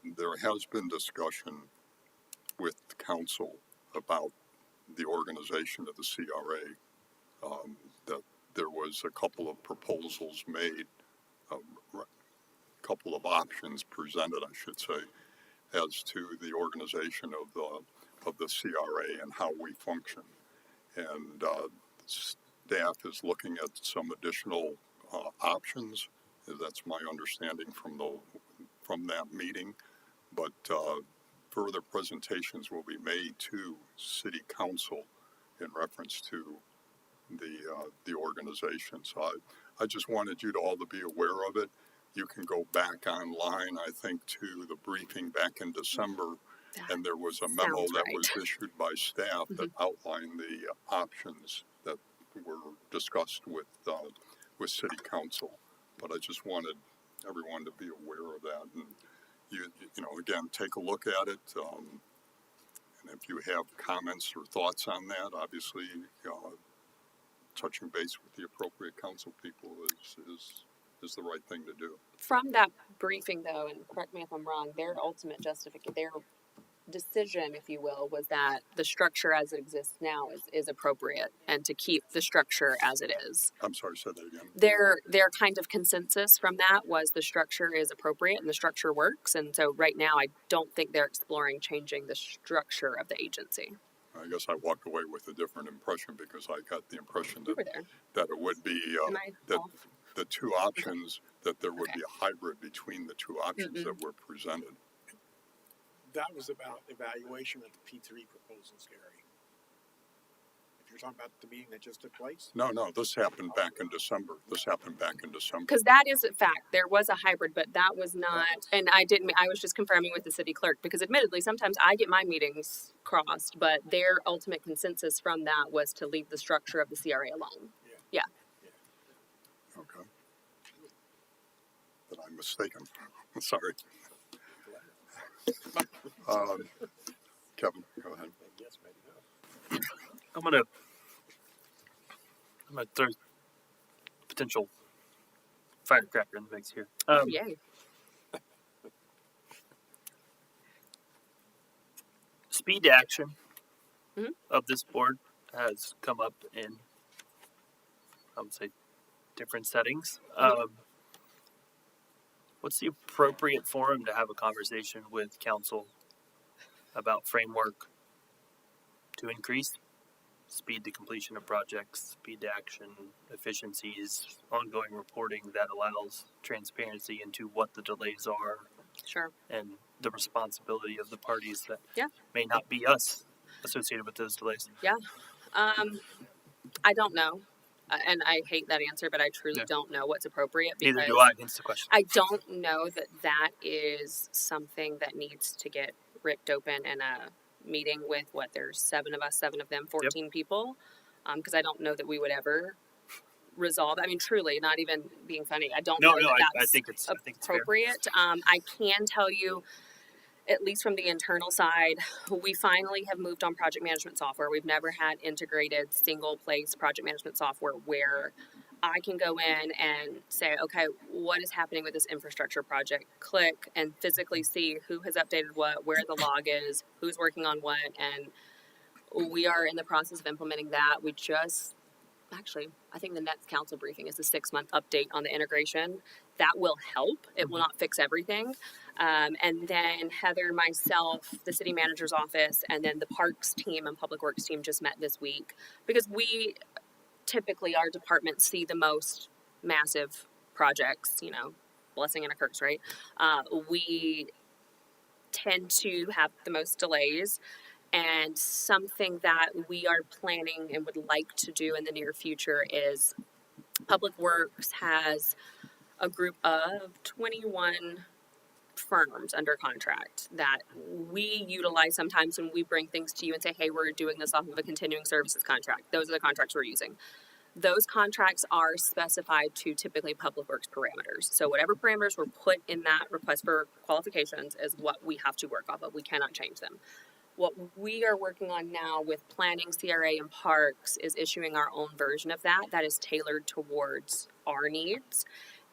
[SPEAKER 2] there has been discussion with the council about the organization of the CRA. That there was a couple of proposals made, a couple of options presented, I should say, as to the organization of the CRA and how we function. And staff is looking at some additional options. That's my understanding from that meeting. But further presentations will be made to City Council in reference to the organization. So I just wanted you to all to be aware of it. You can go back online, I think, to the briefing back in December, and there was a memo
[SPEAKER 3] sounds
[SPEAKER 2] that
[SPEAKER 3] right.
[SPEAKER 2] was issued by staff that outlined the options that were discussed with City Council. But I just wanted everyone to be aware of that, and you know, again, take a look at it. And if you have comments or thoughts on that, obviously, touching base with the appropriate council people is the right thing to do.
[SPEAKER 3] From that briefing, though, and correct me if I'm wrong, their ultimate justification, their decision, if you will, was that the structure as it exists now is appropriate, and to keep the structure as it is.
[SPEAKER 2] I'm sorry, say that again.
[SPEAKER 3] Their kind of consensus from that was the structure is appropriate and the structure works, and so right now I don't think they're exploring changing the structure of the agency.
[SPEAKER 2] I guess I walked away with a different impression because I got the impression
[SPEAKER 3] You were there.
[SPEAKER 2] that it would be
[SPEAKER 3] Am I
[SPEAKER 2] that
[SPEAKER 3] off?
[SPEAKER 2] the two options, that there would
[SPEAKER 3] Okay.
[SPEAKER 2] be a hybrid between the two options that were presented.
[SPEAKER 10] That was about evaluation of the P3 proposals, Gary. If you're talking about the meeting that just took place?
[SPEAKER 2] No, this happened back in December.
[SPEAKER 3] Because that is a fact. There was a hybrid, but that was not, and I was just confirming with the city clerk, because admittedly, sometimes I get my meetings crossed, but their ultimate consensus from that was to leave the structure of the CRA alone. Yeah.
[SPEAKER 2] Okay. But I'm mistaken. Sorry. Kevin, go ahead.
[SPEAKER 10] Yes, maybe no.
[SPEAKER 8] I'm gonna throw potential firecracker in the mix here.
[SPEAKER 3] Yay.
[SPEAKER 8] Speed to action
[SPEAKER 3] Mhm.
[SPEAKER 8] of this board has come up in, I would say, different settings. What's the appropriate forum to have a conversation with council about framework to increase speed to completion of projects, speed to action, efficiencies, ongoing reporting that allows transparency into what the delays are
[SPEAKER 3] Sure.
[SPEAKER 8] and the responsibility of the parties that
[SPEAKER 3] Yeah.
[SPEAKER 8] may not be us associated with those delays?
[SPEAKER 3] I don't know. And I hate that answer, but I truly don't know what's appropriate. Because
[SPEAKER 8] Neither do I, hence the question.
[SPEAKER 3] I don't know that is something that needs to get ripped open in a meeting with there's 7 of us, 7 of them, 14 people. Because I don't know that we would ever resolve. I mean, truly, not even being funny. I don't know that
[SPEAKER 8] I
[SPEAKER 3] that's
[SPEAKER 8] think it's fair.
[SPEAKER 3] appropriate. I can tell you, at least from the internal side, we finally have moved on project management software. We've never had integrated single place project management software where I can go in and say, okay, what is happening with this infrastructure project? Click and physically see who has updated what, where the log is, who's working on what, and we are in the process of implementing that. We just, actually, I think the next council briefing is a 6-month update on the integration. That will help. It will not fix everything. And then Heather, myself, the city manager's office, and then the parks team and public works team just met this week because we typically, our departments see the most massive projects, you know, blessing and a curse, right? We tend to have the most delays. And something that we are planning and would like to do in the near future is Public Works has a group of 21 firms under contract that we utilize sometimes when we bring things to you and say, hey, we're doing this off of a continuing services contract. Those are the contracts we're using. Those contracts are specified to typically Public Works parameters. So whatever parameters were put in that request for qualifications is what we have to work off of. We cannot change them. What we are working on now with planning, CRA, and parks is issuing our own version of that is tailored towards our needs.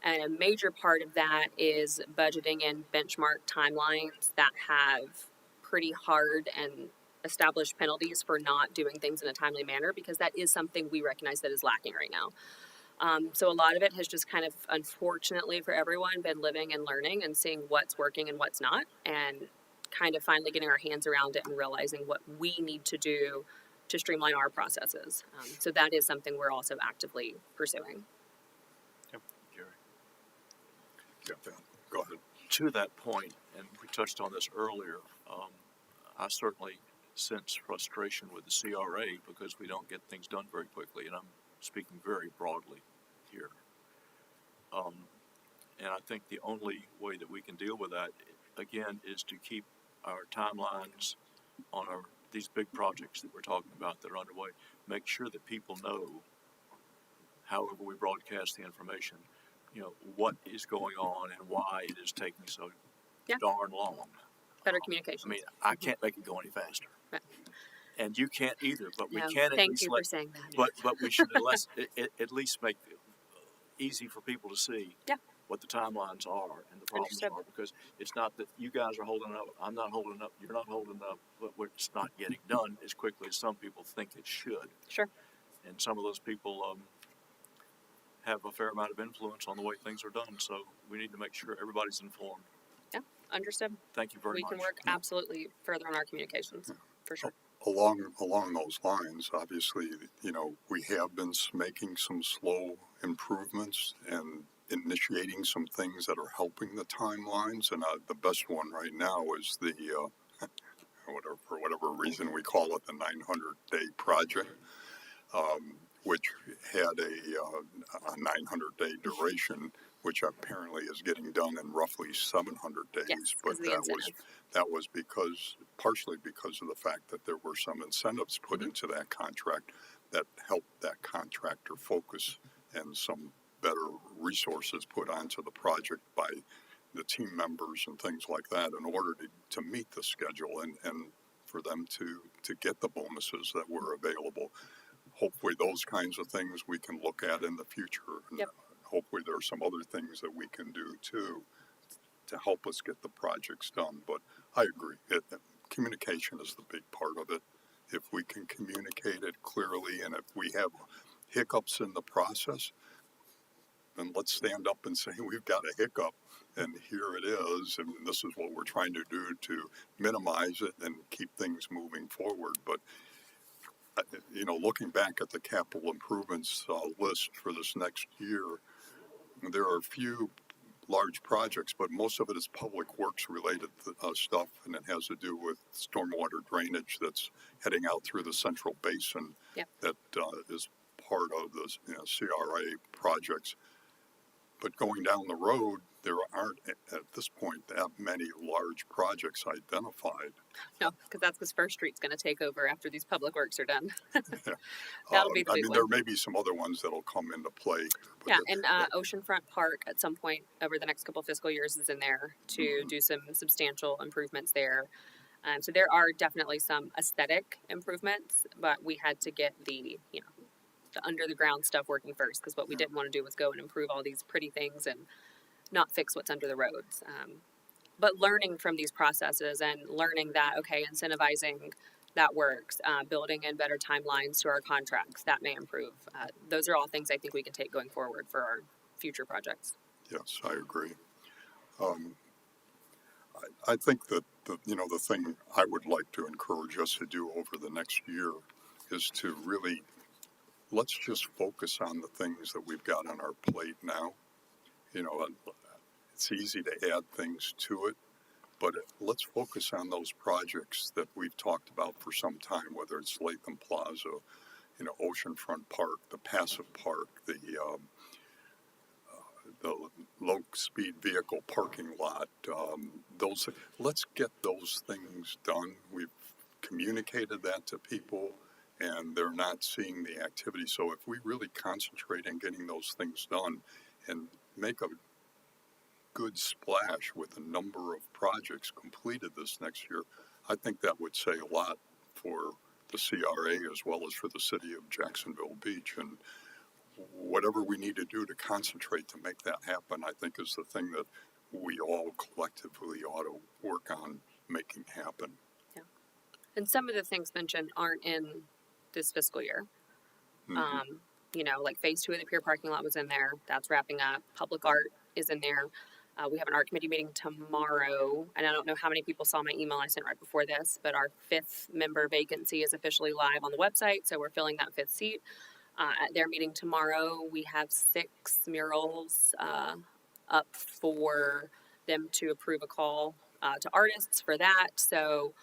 [SPEAKER 3] And a major part of that is budgeting and benchmark timelines that have pretty hard and established penalties for not doing things in a timely manner, because that is something we recognize that is lacking right now. So a lot of it has just kind of, unfortunately for everyone, been living and learning and seeing what's working and what's not, and kind of finally getting our hands around it and realizing what we need to do to streamline our processes. So that is something we're also actively pursuing.
[SPEAKER 4] Gary.
[SPEAKER 2] Yeah, Ben, go ahead.
[SPEAKER 4] To that point, and we touched on this earlier, I certainly sense frustration with the CRA because we don't get things done very quickly, and I'm speaking very broadly here. And I think the only way that we can deal with that, again, is to keep our timelines on these big projects that we're talking about that are underway. Make sure that people know, however we broadcast the information, you know, what is going on and why it is taking so darn long.
[SPEAKER 3] Better communication.
[SPEAKER 4] I mean, I can't make it go any faster.
[SPEAKER 3] Right.
[SPEAKER 4] And you can't either, but we
[SPEAKER 3] No,
[SPEAKER 4] can at
[SPEAKER 3] thank
[SPEAKER 4] least
[SPEAKER 3] you for saying that.
[SPEAKER 4] but we should at least make it easy for people to see what the timelines are and the problems
[SPEAKER 3] Understood.
[SPEAKER 4] are, because it's not that you guys are holding up, I'm not holding up, you're not holding up, but it's not getting done as quickly as some people think it should.
[SPEAKER 3] Sure.
[SPEAKER 4] And some of those people have a fair amount of influence on the way things are done, so we need to make sure everybody's informed.
[SPEAKER 3] Yeah, understood.
[SPEAKER 4] Thank you very
[SPEAKER 3] We
[SPEAKER 4] much.
[SPEAKER 3] can work absolutely further on our communications, for sure.
[SPEAKER 2] Along those lines, obviously, you know, we have been making some slow improvements and initiating some things that are helping the timelines. And the best one right now is the for whatever reason we call it the 900-day project, which had a 900-day duration, which apparently is getting done in roughly 700 days.
[SPEAKER 3] Yes,
[SPEAKER 2] but
[SPEAKER 3] the
[SPEAKER 2] that was partially because of the fact that there were some incentives put into that contract that helped that contractor focus, and some better resources put onto the project by the team members and things like that in order to meet the schedule and for them to get the bonuses that were available. Hopefully those kinds of things we can look at in the future. And hopefully there are some other things that we can do too to help us get the projects done. But I agree, communication is the big part of it. If we can communicate it clearly, and if we have hiccups in the process, then let's stand up and say we've got a hiccup and here it is, and this is what we're trying to do to minimize it and keep things moving forward. But you know, looking back at the capital improvements list for this next year, there are a few large projects, but most of it is public works related stuff, and it has to do with stormwater drainage that's heading out through the central basin. That is part of the CRA projects. But going down the road, there aren't at this point that many large projects identified.
[SPEAKER 3] No, because that's because First Street's going to take over after these public works are done.
[SPEAKER 2] Yeah.
[SPEAKER 3] That'll be the big one.
[SPEAKER 2] There may be some other ones that'll come into play.
[SPEAKER 3] And Oceanfront Park at some point over the next couple fiscal years is in there to do some substantial improvements there. So there are definitely some aesthetic improvements, but we had to get the under the ground stuff working first, because what we didn't want to do was go and improve all these pretty things and not fix what's under the roads. But learning from these processes and learning that, okay, incentivizing that works, building in better timelines to our contracts, that may improve. Those are all things I think we can take going forward for our future projects.
[SPEAKER 2] Yes, I agree. I think that the thing I would like to encourage us to do over the next year is to really, let's just focus on the things that we've got on our plate now. It's easy to add things to it, but let's focus on those projects that we've talked about for some time, whether it's Latham Plaza, Oceanfront Park, the Passive Park, the low-speed vehicle parking lot. Let's get those things done. We've communicated that to people, and they're not seeing the activity. So if we really concentrate on getting those things done and make a good splash with a number of projects completed this next year, I think that would say a lot for the CRA as well as for the city of Jacksonville Beach. And whatever we need to do to concentrate to make that happen, I think is the thing that we all collectively ought to work on making happen.
[SPEAKER 3] Yeah. And some of the things mentioned aren't in this fiscal year. Like phase 2 of the pier parking lot was in there. That's wrapping up. Public art is in there. We have an art committee meeting tomorrow, and I don't know how many people saw my email I sent right before this, but our 5th member vacancy is officially live on the website, so we're filling that 5th seat. At their meeting tomorrow, we have 6 murals up for them to approve a call to artists for that. So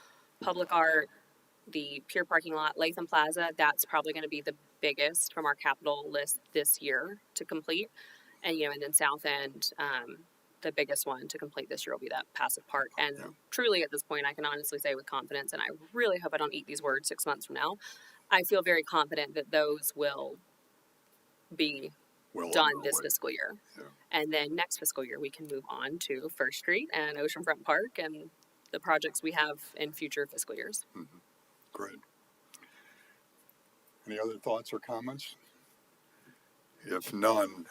[SPEAKER 3] public art, the pier parking lot, Latham Plaza, that's probably going to be the biggest from our capital list this year to complete. And, and then South End, the biggest one to complete this year will be that Passive Park. And truly at this point, I can honestly say with confidence, and I really hope I don't eat these words 6 months from now, I feel very confident that those will be done this fiscal year.
[SPEAKER 2] Yeah.
[SPEAKER 3] And then next fiscal year, we can move on to First Street and Oceanfront Park and the projects we have in future fiscal years.
[SPEAKER 2] Mm-hmm. Great. Any other thoughts or comments? If none,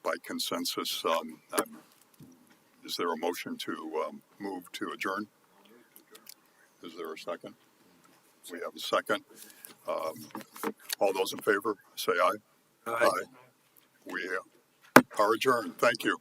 [SPEAKER 2] by consensus, is there a motion to move to adjourn? Is there a second? We have a second. All those in favor, say aye.
[SPEAKER 6] Aye.
[SPEAKER 2] We are adjourned. Thank you.